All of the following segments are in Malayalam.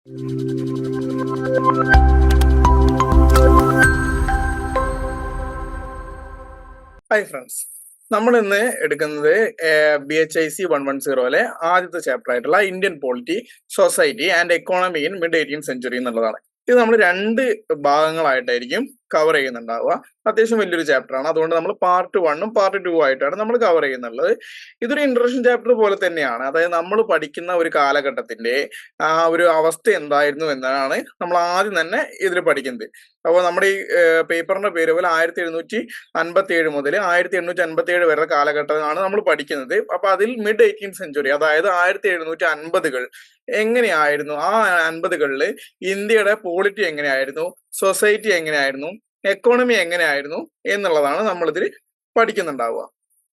ഹായ് ഫ്രണ്ട്സ്, നമ്മൾ ഇന്ന് എടുക്കുന്നത് BHIC 110 ആദ്യത്തെ ചാപ്റ്റർ ആയിട്ടുള്ള Indian polity, society and economy in mid 18th century എന്നുള്ളതാണ്. ഇത് നമ്മൾ രണ്ട് ഭാഗങ്ങളായിട്ടായിരിക്കും കവർ ചെയ്യുന്നുണ്ടാവുക. അത്യാവശ്യം വലിയൊരു ചാപ്റ്റർ ആണ്. അതുകൊണ്ട് നമ്മൾ പാർട്ട് 1ഉം പാർട്ട് 2 ആയിട്ടാണ് നമ്മൾ കവർ ചെയ്യുന്നുള്ളത്. ഇതൊരു ഇൻട്രൊഡക്ഷൻ ചാപ്റ്റർ പോലെ തന്നെയാണ്. അതായത് നമ്മൾ പഠിക്കുന്ന ഒരു കാലഘട്ടത്തിന്റെ ഒരു അവസ്ഥ എന്തായിരുന്നു എന്നാണ് നമ്മൾ ആദ്യം തന്നെ ഇതിൽ പഠിക്കുന്നത്. അപ്പോൾ നമ്മുടെ ഈ പേപ്പറിന്റെ പേര് പോലെ 1757 മുതൽ 1857 വരെ കാലഘട്ടമാണ് നമ്മൾ പഠിക്കുന്നത്. അപ്പൊ അതിൽ മിഡ് 18th സെഞ്ചുറി, അതായത് 1750-കൾ എങ്ങനെയായിരുന്നു, ആ 50-കളിൽ ഇന്ത്യയുടെ പോളിറ്റി എങ്ങനെയായിരുന്നു, സൊസൈറ്റി എങ്ങനെയായിരുന്നു, എക്കോണമി എങ്ങനെയായിരുന്നു എന്നുള്ളതാണ് നമ്മളിതിൽ പഠിക്കുന്നുണ്ടാവുക.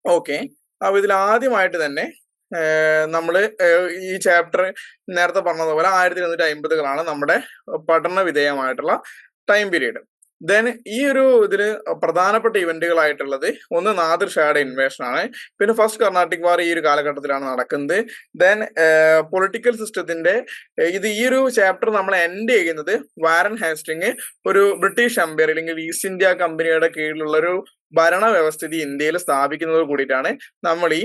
ഓക്കെ, അപ്പൊ ഇതിൽ ആദ്യമായിട്ട് തന്നെ നമ്മൾ ഈ ചാപ്റ്റർ നേരത്തെ പറഞ്ഞതുപോലെ 1750-കളാണ് നമ്മുടെ പഠന വിധേയമായിട്ടുള്ള ടൈം പീരീഡ്. ദെൻ ഈ ഒരു ഇതില് പ്രധാനപ്പെട്ട ഇവന്റുകളായിട്ടുള്ളത് ഒന്ന് നാദിർ ഷായുടെ ഇൻവേഷൻ ആണ്. പിന്നെ ഫസ്റ്റ് കർണാട്ടിക് വാർ ഈ ഒരു കാലഘട്ടത്തിലാണ് നടക്കുന്നത്. ദെൻ പൊളിറ്റിക്കൽ സിസ്റ്റത്തിന്റെ ഈ ഒരു ചാപ്റ്റർ നമ്മൾ എൻഡ് ചെയ്യുന്നത് വാരൻ ഹാസ്റ്റിംഗ് ഒരു ബ്രിട്ടീഷ് എംപയർ അല്ലെങ്കിൽ ഈസ്റ്റ് ഇന്ത്യ കമ്പനിയുടെ കീഴിലുള്ള ഒരു ഭരണ വ്യവസ്ഥിതി ഇന്ത്യയിൽ സ്ഥാപിക്കുന്നത് കൂടിയിട്ടാണ് നമ്മൾ ഈ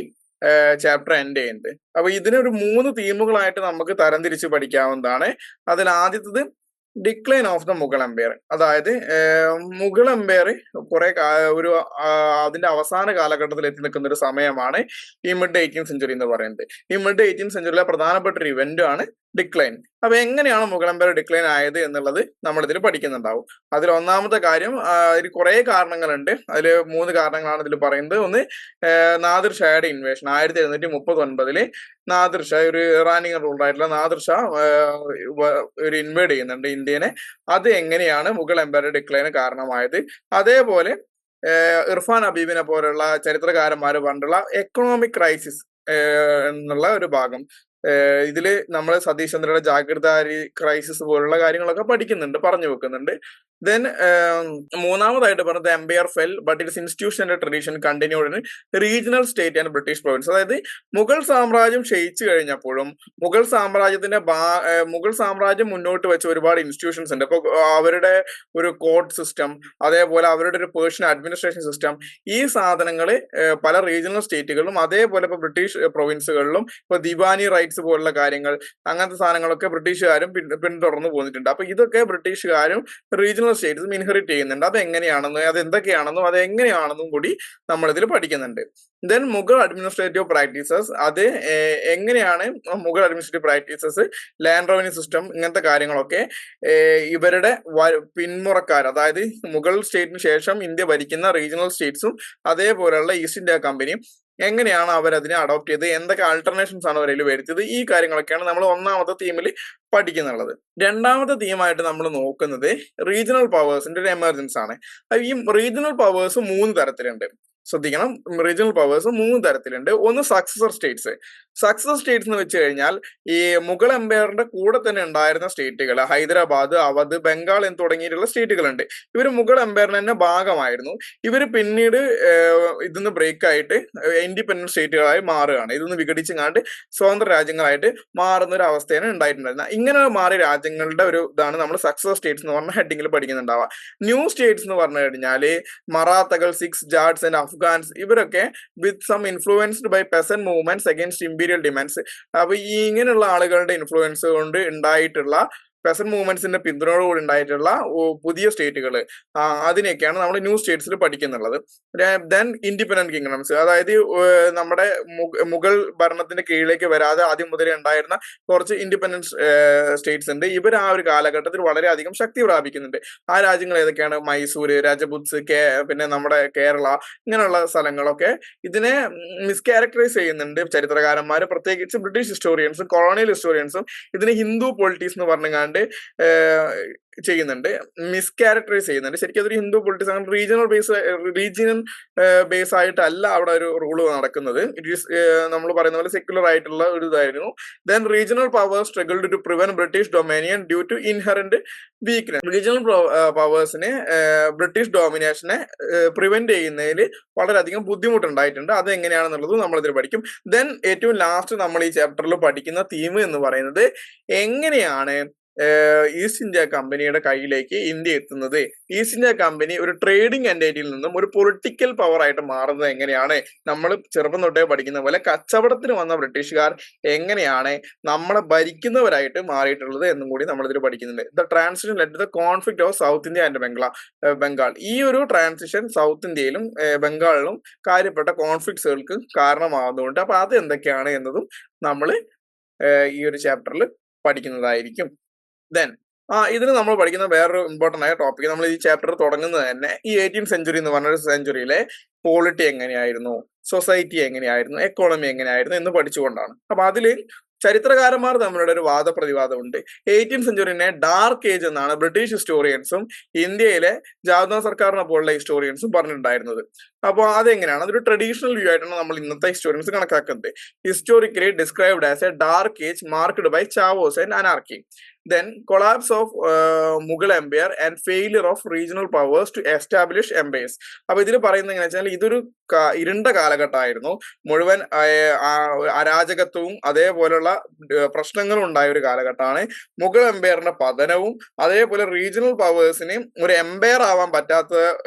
ചാപ്റ്റർ എൻഡ് ചെയ്യുന്നത്. അപ്പൊ ഇതിനൊരു 3 തീമുകളായിട്ട് നമുക്ക് തരംതിരിച്ച് പഠിക്കാവുന്നതാണ്. അതിൽ ആദ്യത്തത് decline of the Mughal empire, അതായത് മുഗൾ എംപയർ കുറെ ഒരു അതിന്റെ അവസാന കാലഘട്ടത്തിൽ എത്തി നിൽക്കുന്ന ഒരു സമയമാണ് ഈ മിഡ് 18th സെഞ്ചുറി എന്ന് പറയുന്നത്. ഈ മിഡ് 18th സെഞ്ചുറിയിലെ പ്രധാനപ്പെട്ട ഒരു ഇവന്റ് ആണ് ഡിക്ലൈൻ. അപ്പൊ എങ്ങനെയാണ് മുഗൾ എംപയർ ഡിക്ലൈൻ ആയത് എന്നുള്ളത് നമ്മൾ ഇതിൽ പഠിക്കുന്നുണ്ടാവും. അതിൽ ഒന്നാമത്തെ കാര്യം, ഇതിൽ കുറെ കാരണങ്ങളുണ്ട്. അതിൽ 3 കാരണങ്ങളാണ് ഇതിൽ പറയുന്നത്. ഒന്ന്, നാദിർ ഷായുടെ ഇൻവേഷൻ. 1739 നാദിർ ഷാ, ഒരു ഇറാനിയൻ റൂളർ ആയിട്ടുള്ള നാദിർ ഷാ ഒരു ഇൻവേഡ് ചെയ്യുന്നുണ്ട് ഇന്ത്യനെ. അത് എങ്ങനെയാണ് മുഗൾ എംപയർ ഡിക്ലൈന് കാരണമായത്. അതേപോലെ ഇർഫാൻ ഹബീബിനെ പോലുള്ള ചരിത്രകാരന്മാർ പറഞ്ഞിട്ടുള്ള എക്കണോമിക് ക്രൈസിസ് എന്നുള്ള ഒരു ഭാഗം, ഇതില് നമ്മൾ സതീഷ് ചന്ദ്രയുടെ ജാഗ്രതാരി ക്രൈസിസ് പോലുള്ള കാര്യങ്ങളൊക്കെ പഠിക്കുന്നുണ്ട്, പറഞ്ഞു വെക്കുന്നുണ്ട്. ദെൻ മൂന്നാമതായിട്ട് പറഞ്ഞത് empire fell but its institution and tradition continued in regional state and British province. അതായത് മുഗൾ സാമ്രാജ്യം ക്ഷയിച്ചു കഴിഞ്ഞപ്പോഴും മുഗൾ സാമ്രാജ്യം മുന്നോട്ട് വെച്ച ഒരുപാട് ഇൻസ്റ്റിറ്റ്യൂഷൻസ് ഉണ്ട്. ഇപ്പൊ അവരുടെ ഒരു കോർട്ട് സിസ്റ്റം, അതേപോലെ അവരുടെ ഒരു പേർഷ്യൻ അഡ്മിനിസ്ട്രേഷൻ സിസ്റ്റം, ഈ സാധനങ്ങൾ പല റീജിയണൽ സ്റ്റേറ്റുകളിലും അതേപോലെ ഇപ്പൊ ബ്രിട്ടീഷ് പ്രൊവിൻസുകളിലും ഇപ്പൊ ദിവാനി റൈറ്റ്സ് പോലുള്ള കാര്യങ്ങൾ, അങ്ങനത്തെ സാധനങ്ങളൊക്കെ ബ്രിട്ടീഷുകാരും പിന്തുടർന്ന് പോന്നിട്ടുണ്ട്. അപ്പൊ ഇതൊക്കെ ബ്രിട്ടീഷുകാരും റീജിയണൽ സ്റ്റേറ്റ്സും ഇൻഹെറിറ്റ് ചെയ്യുന്നുണ്ട്. അത് എങ്ങനെയാണെന്നും അത് എന്തൊക്കെയാണെന്നും അത് എങ്ങനെയാണെന്നും കൂടി നമ്മളിതിൽ പഠിക്കുന്നുണ്ട്. ദെൻ മുഗൾ അഡ്മിനിസ്ട്രേറ്റീവ് പ്രാക്ടീസസ്, അത് എങ്ങനെയാണ് Mughal administrative practices, land revenue system, ഇങ്ങനത്തെ കാര്യങ്ങളൊക്കെ ഇവരുടെ പിന്മുറക്കാർ, അതായത് മുഗൾ സ്റ്റേറ്റിന് ശേഷം ഇന്ത്യ ഭരിക്കുന്ന റീജിയണൽ സ്റ്റേറ്റ്സും അതേപോലെയുള്ള ഈസ്റ്റ് ഇന്ത്യ കമ്പനിയും എങ്ങനെയാണ് അവരതിനെ അഡോപ്റ്റ് ചെയ്ത്, എന്തൊക്കെ ആൾട്ടർനേഷൻസ് ആണ് അവരിൽ വരുത്തിയത്, ഈ കാര്യങ്ങളൊക്കെയാണ് നമ്മൾ ഒന്നാമത്തെ തീമിൽ പഠിക്കുന്നുള്ളത്. രണ്ടാമത്തെ തീമായിട്ട് നമ്മൾ നോക്കുന്നത് റീജിയണൽ പവേഴ്സിന്റെ ഒരു എമർജൻസ് ആണ്. ഈ റീജിയണൽ പവേഴ്സ് 3 തരത്തിലുണ്ട്. ശ്രദ്ധിക്കണം, റീജിയണൽ പവേഴ്സ് 3 തരത്തിലുണ്ട്. ഒന്ന് സക്സസർ സ്റ്റേറ്റ്സ്. സക്സസർ സ്റ്റേറ്റ്സ് എന്ന് വെച്ച് കഴിഞ്ഞാൽ ഈ മുഗൾ എംപയറിന്റെ കൂടെ തന്നെ ഉണ്ടായിരുന്ന സ്റ്റേറ്റുകൾ, ഹൈദരാബാദ്, അവധ്, ബംഗാൾ എന്ന് തുടങ്ങിയിട്ടുള്ള സ്റ്റേറ്റുകളുണ്ട്. ഇവർ മുഗൾ എംപയറിന് തന്നെ ഭാഗമായിരുന്നു. ഇവർ പിന്നീട് ഇതിന്ന് ബ്രേക്ക് ആയിട്ട് ഇൻഡിപെൻഡന്റ് സ്റ്റേറ്റുകളായി മാറുകയാണ്. ഇതൊന്ന് വിഘടിച്ചങ്ങാണ്ട് സ്വതന്ത്ര രാജ്യങ്ങളായിട്ട് മാറുന്ന ഒരു അവസ്ഥയാണ് ഉണ്ടായിട്ടുണ്ടായിരുന്നത്. ഇങ്ങനെ മാറിയ രാജ്യങ്ങളുടെ ഒരു ഇതാണ് നമ്മൾ സക്സസർ സ്റ്റേറ്റ്സ് എന്ന് പറഞ്ഞ ഹെഡിങ്ങിൽ പഠിക്കുന്നുണ്ടാവുക. ന്യൂ സ്റ്റേറ്റ്സ് എന്ന് പറഞ്ഞു കഴിഞ്ഞാല് മറാത്തകൾ, സിഖ്സ്, ജാട്സ് ആൻഡ് അഫ്ഗാൻസ്, ഇവരൊക്കെ with some influenced by peasant movements against imperial demands. അപ്പൊ ഈ ഇങ്ങനെയുള്ള ആളുകളുടെ ഇൻഫ്ലുവൻസ് കൊണ്ട് ഉണ്ടായിട്ടുള്ള പെസന്റ് മൂവ്മെന്റ്സിന്റെ പിന്തുണയോടുകൂടി ഉണ്ടായിട്ടുള്ള പുതിയ സ്റ്റേറ്റുകൾ, അതിനെയൊക്കെയാണ് നമ്മൾ ന്യൂ സ്റ്റേറ്റ്സിൽ പഠിക്കുന്നുള്ളത്. ദെൻ ഇൻഡിപെൻഡന്റ് കിങ്ഡംസ്, അതായത് നമ്മുടെ മുഗൾ ഭരണത്തിന്റെ കീഴിലേക്ക് വരാതെ ആദ്യം മുതലേ ഉണ്ടായിരുന്ന കുറച്ച് ഇൻഡിപെൻഡന്റ് സ്റ്റേറ്റ്സ് ഉണ്ട്. ഇവർ ആ ഒരു കാലഘട്ടത്തിൽ വളരെയധികം ശക്തി പ്രാപിക്കുന്നുണ്ട്. ആ രാജ്യങ്ങൾ ഏതൊക്കെയാണ്? മൈസൂര്, രജപുത്സ്, പിന്നെ നമ്മുടെ കേരള, ഇങ്ങനെയുള്ള സ്ഥലങ്ങളൊക്കെ ഇതിനെ മിസ്കാരക്ടറൈസ് ചെയ്യുന്നുണ്ട് ചരിത്രകാരന്മാർ, പ്രത്യേകിച്ച് ബ്രിട്ടീഷ് ഹിസ്റ്റോറിയൻസും കൊളോണിയൽ ഹിസ്റ്റോറിയൻസും ഇതിനെ ഹിന്ദു പൊളിറ്റീസ് എന്ന് പറഞ്ഞുകൊണ്ട് ചെയ്യുന്നുണ്ട്, മിസ്കാരക്ടറൈസ് ചെയ്യുന്നുണ്ട്. ശരിക്കും അതൊരു ഹിന്ദു പൊളിറ്റിക്സ് ആണ്. റീജിയണൽ ബേസ് ആയിട്ടല്ല അവിടെ ഒരു റൂള് നടക്കുന്നത്. ഇറ്റ് ഈസ് നമ്മൾ പറയുന്ന പോലെ സെക്യുലർ ആയിട്ടുള്ള ഒരു ഇതായിരുന്നു. Then regional power struggled to prevent British dominion due to inherent weakness. Regional പവേഴ്സിന് ബ്രിട്ടീഷ് ഡോമിനേഷനെ പ്രിവെന്റ് ചെയ്യുന്നതിൽ വളരെയധികം ബുദ്ധിമുട്ടുണ്ടായിട്ടുണ്ട്. അത് എങ്ങനെയാണെന്നുള്ളത് നമ്മളിതിൽ പഠിക്കും. ദെൻ ഏറ്റവും ലാസ്റ്റ് നമ്മൾ ഈ ചാപ്റ്ററിൽ പഠിക്കുന്ന തീം എന്ന് പറയുന്നത് എങ്ങനെയാണ് ഈസ്റ്റ് ഇന്ത്യ കമ്പനിയുടെ കയ്യിലേക്ക് ഇന്ത്യ എത്തുന്നത്? ഈസ്റ്റ് ഇന്ത്യ കമ്പനി ഒരു ട്രേഡിംഗ് എൻറ്റൈറ്റിയിൽ നിന്നും ഒരു പൊളിറ്റിക്കൽ പവർ ആയിട്ട് മാറുന്നത് എങ്ങനെയാണ്? നമ്മൾ ചെറുപ്പം തൊട്ടേ പഠിക്കുന്ന പോലെ കച്ചവടത്തിന് വന്ന ബ്രിട്ടീഷുകാർ എങ്ങനെയാണ് നമ്മളെ ഭരിക്കുന്നവരായിട്ട് മാറിയിട്ടുള്ളത് എന്നും കൂടി നമ്മൾ ഇതിൽ പഠിക്കുന്നുണ്ട്. The transition let the conflict of south India and Bengal. ഈ ഒരു ട്രാൻസിഷൻ സൗത്ത് ഇന്ത്യയിലും ബംഗാളിലും കാര്യപ്പെട്ട കോൺഫ്ലിക്ട്സുകൾക്ക് കാരണമാകുന്നുണ്ട്. അപ്പൊ അത് എന്തൊക്കെയാണ് എന്നതും നമ്മൾ ഈ ഒരു ചാപ്റ്ററിൽ പഠിക്കുന്നതായിരിക്കും. ദെൻ ഇതിന് നമ്മൾ പഠിക്കുന്ന വേറൊരു ഇമ്പോർട്ടന്റ് ആയ ടോപ്പിക്, നമ്മൾ ഈ ചാപ്റ്റർ തുടങ്ങുന്നത് തന്നെ ഈ 18th സെഞ്ചുറി എന്ന് പറഞ്ഞൊരു സെഞ്ചുറിയിലെ പോളിറ്റി എങ്ങനെയായിരുന്നു, സൊസൈറ്റി എങ്ങനെയായിരുന്നു, എക്കോണമി എങ്ങനെയായിരുന്നു എന്ന് പഠിച്ചുകൊണ്ടാണ്. അപ്പൊ അതില് ചരിത്രകാരന്മാർ തമ്മിലുള്ള ഒരു വാദപ്രതിവാദമുണ്ട്. 18th സെഞ്ചുറിനെ ഡാർക്ക് ഏജ് എന്നാണ് ബ്രിട്ടീഷ് ഹിസ്റ്റോറിയൻസും ഇന്ത്യയിലെ ജാവ്ദാ സർക്കാരിനെ പോലുള്ള ഹിസ്റ്റോറിയൻസും പറഞ്ഞിട്ടുണ്ടായിരുന്നത്. അപ്പോൾ അതെങ്ങനെയാണ്? അതൊരു ട്രഡീഷണൽ വ്യൂ ആയിട്ടാണ് നമ്മൾ ഇന്നത്തെ ഹിസ്റ്റോറിയൻസ് കണക്കാക്കുന്നത്. Historically described as a dark age marked by chaos and anarchy. Then collapse of Mughal Empire and failure of regional powers to establish empires. അപ്പൊ ഇതിൽ പറയുന്നത് എങ്ങനെ വെച്ചാൽ ഇതൊരു ഇരുണ്ട കാലഘട്ടമായിരുന്നു. മുഴുവൻ അരാജകത്വവും അതേപോലെയുള്ള പ്രശ്നങ്ങളും ഉണ്ടായ ഒരു കാലഘട്ടമാണ്. മുഗൾ എംപയറിന്റെ പതനവും അതേപോലെ റീജിയണൽ പവേഴ്സിന് ഒരു എംപയർ ആവാൻ പറ്റാത്ത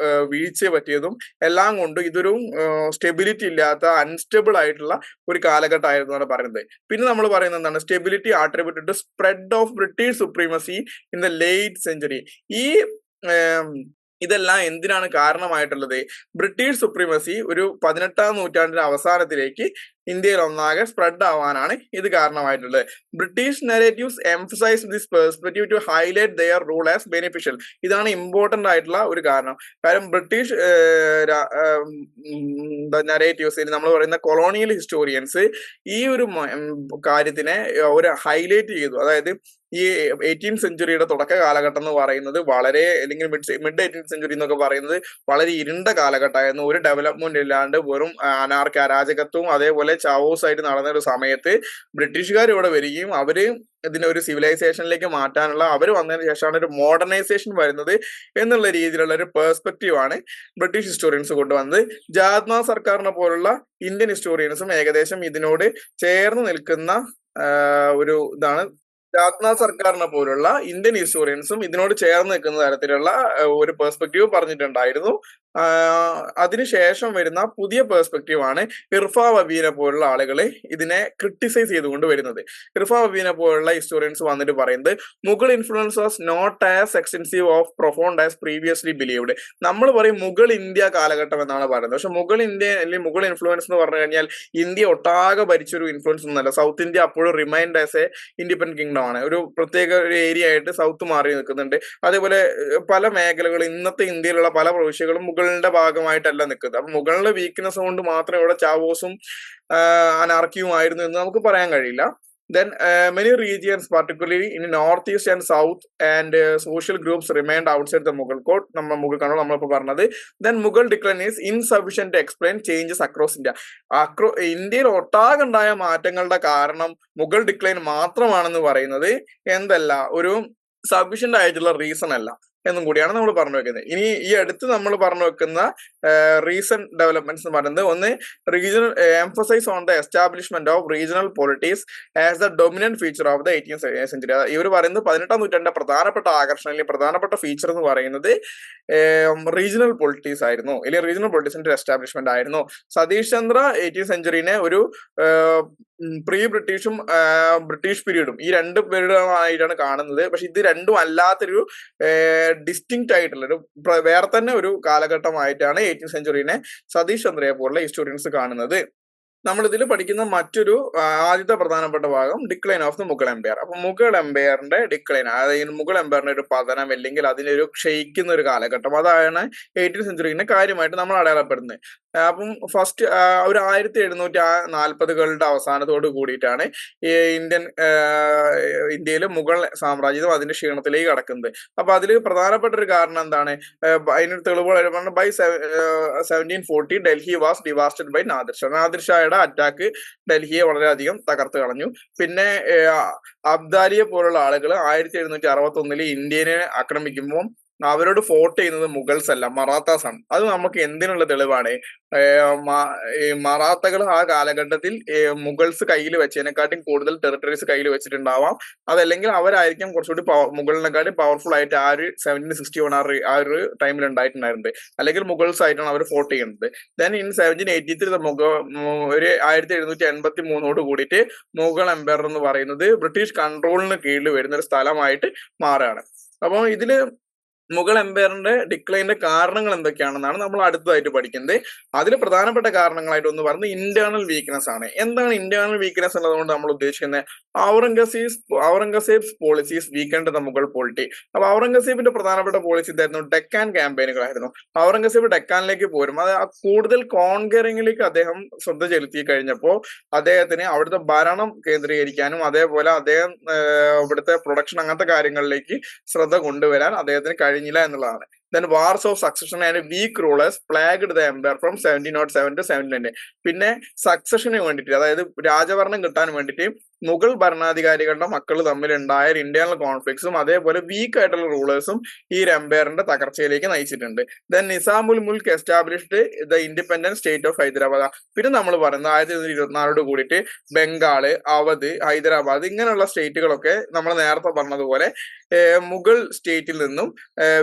വീഴ്ച പറ്റിയതും എല്ലാം കൊണ്ട് ഇതൊരു സ്റ്റെബിലിറ്റി ഇല്ലാത്ത അൺസ്റ്റേബിൾ ആയിട്ടുള്ള ഒരു കാലഘട്ടമായിരുന്നു എന്നാണ് പറയുന്നത്. പിന്നെ നമ്മൾ പറയുന്നത് എന്താണ്? Stability attributed to spread of British supremacy in the late century. ഈ ഇതെല്ലാം എന്തിനാണ് കാരണമായിട്ടുള്ളത്? ബ്രിട്ടീഷ് സുപ്രീമസി ഒരു 18ാം നൂറ്റാണ്ടിന്റെ അവസാനത്തിലേക്ക് ഇന്ത്യയിൽ ഒന്നാകെ സ്പ്രെഡ് ആവാനാണ് ഇത് കാരണമായിട്ടുള്ളത്. British narratives emphasize this perspective to highlight their rule as beneficial. ഇതാണ് ഇമ്പോർട്ടന്റ് ആയിട്ടുള്ള ഒരു കാരണം. കാരണം ബ്രിട്ടീഷ് നെറേറ്റീവ്സ്, നമ്മൾ പറയുന്ന കൊളോണിയൽ ഹിസ്റ്റോറിയൻസ് ഈ ഒരു കാര്യത്തിനെ ഒരു ഹൈലൈറ്റ് ചെയ്തു. അതായത് ഈ 18th സെഞ്ചുറിയുടെ തുടക്ക കാലഘട്ടം എന്ന് പറയുന്നത് വളരെ, അല്ലെങ്കിൽ മിഡ് 18th സെഞ്ചുറി എന്നൊക്കെ പറയുന്നത് വളരെ ഇരുണ്ട കാലഘട്ടമായിരുന്നു. ഒരു ഡെവലപ്മെന്റ് ഇല്ലാണ്ട് വെറും അരാജകത്വവും അതേപോലെ ചാവോസ് ആയിട്ട് നടന്ന ഒരു സമയത്ത് ബ്രിട്ടീഷുകാർ ഇവിടെ വരികയും അവര് ഇതിനെ ഒരു സിവിലൈസേഷനിലേക്ക് മാറ്റാനുള്ള, അവർ വന്നതിന് ശേഷമാണ് ഒരു മോഡേണൈസേഷൻ വരുന്നത് എന്നുള്ള രീതിയിലുള്ള ഒരു പെർസ്പെക്റ്റീവ് ആണ് ബ്രിട്ടീഷ് ഹിസ്റ്റോറിയൻസ് കൊണ്ടുവന്നത്. ജാവ്ദാ സർക്കാരിനെ പോലുള്ള ഇന്ത്യൻ ഹിസ്റ്റോറിയൻസും ഏകദേശം ഇതിനോട് ചേർന്ന് നിൽക്കുന്ന ഒരു ഇതാണ്. ജാവ്ദാ സർക്കാരിനെ പോലുള്ള ഇന്ത്യൻ ഹിസ്റ്റോറിയൻസും ഇതിനോട് ചേർന്ന് നിൽക്കുന്ന തരത്തിലുള്ള ഒരു പെർസ്പെക്റ്റീവ് പറഞ്ഞിട്ടുണ്ടായിരുന്നു. അതിനുശേഷം വരുന്ന പുതിയ പെർസ്പെക്റ്റീവ് ആണ് ഇർഫ വബീനെ പോലുള്ള ആളുകളെ ഇതിനെ ക്രിട്ടിസൈസ് ചെയ്തുകൊണ്ട് വരുന്നത്. ഇർഫ വബീനെ പോലുള്ള ഹിസ്റ്റോറിയൻസ് വന്നിട്ട് പറയുന്നത് Mughal influence was not as extensive of profound as previously believed. നമ്മൾ പറയും മുഗൾ ഇന്ത്യ കാലഘട്ടം എന്നാണ് പറയുന്നത്. പക്ഷെ മുഗൾ ഇന്ത്യ അല്ലെങ്കിൽ മുഗൾ ഇൻഫ്ലുവൻസ് എന്ന് പറഞ്ഞു കഴിഞ്ഞാൽ ഇന്ത്യ ഒട്ടാകെ ഭരിച്ചൊരു ഇൻഫ്ലുവൻസ് ഒന്നല്ല. സൗത്ത് ഇന്ത്യ അപ്പോഴും remind as A independent kingdom ആണ്. ഒരു പ്രത്യേക ഒരു ഏരിയ ആയിട്ട് സൗത്ത് മാറി നിൽക്കുന്നുണ്ട്. അതേപോലെ പല മേഖലകളും ഇന്നത്തെ ഇന്ത്യയിലുള്ള പല പ്രവിശ്യകളും മുഗളിന്റെ ഭാഗമായിട്ടല്ല നിൽക്കുന്നത്. അപ്പൊ മുഗളിന്റെ വീക്ക്നെസ് കൊണ്ട് മാത്രം ഇവിടെ ചാവോസും അനാർക്കിയും ആയിരുന്നു എന്ന് നമുക്ക് പറയാൻ കഴിയില്ല. Then many regions, particularly in northeast and south, and social groups remained outside the Mughal court. Mughal control നമ്മളിപ്പോൾ പറഞ്ഞത്. Then Mughal decline is insufficient to explain changes across India. ഇന്ത്യയിൽ ഒട്ടാകുണ്ടായ മാറ്റങ്ങളുടെ കാരണം മുഗൾ ഡിക്ലൈൻ മാത്രമാണെന്ന് പറയുന്നത് എന്തല്ല, ഒരു സഫീഷ്യന്റ് ആയിട്ടുള്ള റീസൺ അല്ല എന്നും കൂടിയാണ് നമ്മൾ പറഞ്ഞു വെക്കുന്നത്. ഇനി ഈ അടുത്ത് നമ്മൾ പറഞ്ഞു വെക്കുന്ന റീസെന്റ് ഡെവലപ്മെന്റ്സ് എന്ന് പറയുന്നത്, ഒന്ന് regional emphasize on the establishment of regional politics as the dominant feature of the 18th century. ഇവർ പറയുന്നത് 18ാം നൂറ്റാണ്ടിന്റെ പ്രധാനപ്പെട്ട ആകർഷണം അല്ലെങ്കിൽ പ്രധാനപ്പെട്ട ഫീച്ചർ എന്ന് പറയുന്നത് റീജിയണൽ പൊളിറ്റിക്സ് ആയിരുന്നു, അല്ലെങ്കിൽ റീജിയണൽ പൊളിറ്റിക്സിന്റെ എസ്റ്റാബ്ലിഷ്മെന്റ് ആയിരുന്നു. സതീഷ് ചന്ദ്ര 18th സെഞ്ചുറിനെ ഒരു പ്രീ ബ്രിട്ടീഷും ബ്രിട്ടീഷ് പീരീഡും ഈ രണ്ട് പീരീഡുമായിട്ടാണ് കാണുന്നത്. പക്ഷെ ഇത് രണ്ടും അല്ലാത്തൊരു ഡിസ്റ്റിങ്ക്റ്റ് ആയിട്ടുള്ള ഒരു വേറെ തന്നെ ഒരു കാലഘട്ടമായിട്ടാണ് 18th സെഞ്ചുറിനെ സതീഷ് ചന്ദ്രയെ പോലുള്ള ഹിസ്റ്റോറിയൻസ് കാണുന്നത്. നമ്മൾ ഇതിൽ പഠിക്കുന്ന മറ്റൊരു ആദ്യത്തെ പ്രധാനപ്പെട്ട ഭാഗം decline of the Mughal empire. അപ്പൊ മുഗൾ എംപയറിന്റെ ഡിക്ലൈൻ, അതായത് മുഗൾ എംപയറിന്റെ ഒരു പതനം അല്ലെങ്കിൽ അതിനൊരു ക്ഷയിക്കുന്ന ഒരു കാലഘട്ടം, അതാണ് 18th സെഞ്ചുറിനെ കാര്യമായിട്ട് നമ്മൾ അടയാളപ്പെടുന്നത്. അപ്പം ഫസ്റ്റ് ഒരു 1740കളുടെ അവസാനത്തോട് കൂടിയിട്ടാണ് ഈ ഇന്ത്യയിൽ മുഗൾ സാമ്രാജ്യം അതിന്റെ ക്ഷീണത്തിലേക്ക് കടക്കുന്നത്. അപ്പൊ അതിൽ പ്രധാനപ്പെട്ട ഒരു കാരണം എന്താണ്? അതിന് തെളിവുകൾ by 1740 Delhi was devastated by Nadir Shah. Nadir ഷായുടെ അറ്റാക്ക് ഡൽഹിയെ വളരെയധികം തകർത്ത് കളഞ്ഞു. പിന്നെ അബ്ദാലിയെ പോലുള്ള ആളുകൾ 1761 ഇന്ത്യനെ ആക്രമിക്കുമ്പോൾ അവരോട് ഫോർട്ട് ചെയ്യുന്നത് മുഗൾസ് അല്ല, മറാത്താസ് ആണ്. അത് നമുക്ക് എന്തിനുള്ള തെളിവാണ്? ഈ മറാത്തകൾ ആ കാലഘട്ടത്തിൽ മുഗൾസ് കയ്യിൽ വെച്ചതിനെക്കാട്ടും കൂടുതൽ ടെറിട്ടറീസ് കയ്യിൽ വെച്ചിട്ടുണ്ടാവാം. അതല്ലെങ്കിൽ അവരായിരിക്കും കുറച്ചുകൂടി മുഗളിനെക്കാട്ടും പവർഫുൾ ആയിട്ട് ആ ഒരു 1761 ആ ഒരു ടൈമിൽ ഉണ്ടായിട്ടുണ്ടായിരുന്നത്. അല്ലെങ്കിൽ മുഗൾസ് ആയിട്ടാണ് അവർ ഫോർട്ട് ചെയ്യുന്നത്. ദെൻ ഇൻ 1783 ഒരു 1783 കൂടിയിട്ട് മുഗൾ എംപയർ എന്ന് പറയുന്നത് ബ്രിട്ടീഷ് കൺട്രോളിന് കീഴിൽ വരുന്ന ഒരു സ്ഥലമായിട്ട് മാറുകയാണ്. അപ്പോൾ ഇതില് മുഗൾ എംപയറിന്റെ ഡിക്ലൈനിന്റെ കാരണങ്ങൾ എന്തൊക്കെയാണെന്നാണ് നമ്മൾ അടുത്തതായിട്ട് പഠിക്കുന്നത്. അതിൽ പ്രധാനപ്പെട്ട കാരണങ്ങളായിട്ട് ഒന്ന് പറയുന്നത് ഇന്റേണൽ വീക്ക്നെസ് ആണ്. എന്താണ് ഇന്റേണൽ വീക്ക്നെസ് എന്നതുകൊണ്ട് നമ്മൾ ഉദ്ദേശിക്കുന്നത്? Aurangzeb's policies weakened the Mughal polity. അപ്പൊ ഔറംഗസേബിന്റെ പ്രധാനപ്പെട്ട പോളിസി എന്തായിരുന്നു? ഡെക്കാൻ ക്യാമ്പയിനുകളായിരുന്നു. ഔറംഗസേബ് ഡെക്കാനിലേക്ക് പോരും, അത് കൂടുതൽ കോൺകറിംഗിലേക്ക് അദ്ദേഹം ശ്രദ്ധ ചെലുത്തി കഴിഞ്ഞപ്പോൾ അദ്ദേഹത്തിന് അവിടുത്തെ ഭരണം കേന്ദ്രീകരിക്കാനും അതേപോലെ അദ്ദേഹം ഇവിടുത്തെ പ്രൊഡക്ഷൻ അങ്ങനത്തെ കാര്യങ്ങളിലേക്ക് ശ്രദ്ധ കൊണ്ടുവരാൻ അദ്ദേഹത്തിന് കഴിഞ്ഞില്ല എന്നുള്ളതാണ്. Then wars of succession and weak rulers plagued the empire from 1707 to 1790. പിന്നെ സക്സഷന് വേണ്ടിയിട്ട്, അതായത് രാജഭരണം കിട്ടാൻ വേണ്ടിയിട്ട് മുഗൾ ഭരണാധികാരികളുടെ മക്കൾ തമ്മിലുണ്ടായ ഇന്റേണൽ കോൺഫ്ലിക്ട്സും അതേപോലെ വീക്ക് ആയിട്ടുള്ള റൂളേഴ്സും ഈ എംപയറിന്റെ തകർച്ചയിലേക്ക് നയിച്ചിട്ടുണ്ട്. ദെൻ നിസാമുൽ മുൽക്ക് established the independent state of Hyderabad. പിന്നെ നമ്മൾ പറയുന്നത് 1924 കൂടിയിട്ട് ബംഗാള്, അവധ്, ഹൈദരാബാദ് ഇങ്ങനെയുള്ള സ്റ്റേറ്റുകളൊക്കെ നമ്മൾ നേരത്തെ പറഞ്ഞതുപോലെ മുഗൾ സ്റ്റേറ്റിൽ നിന്നും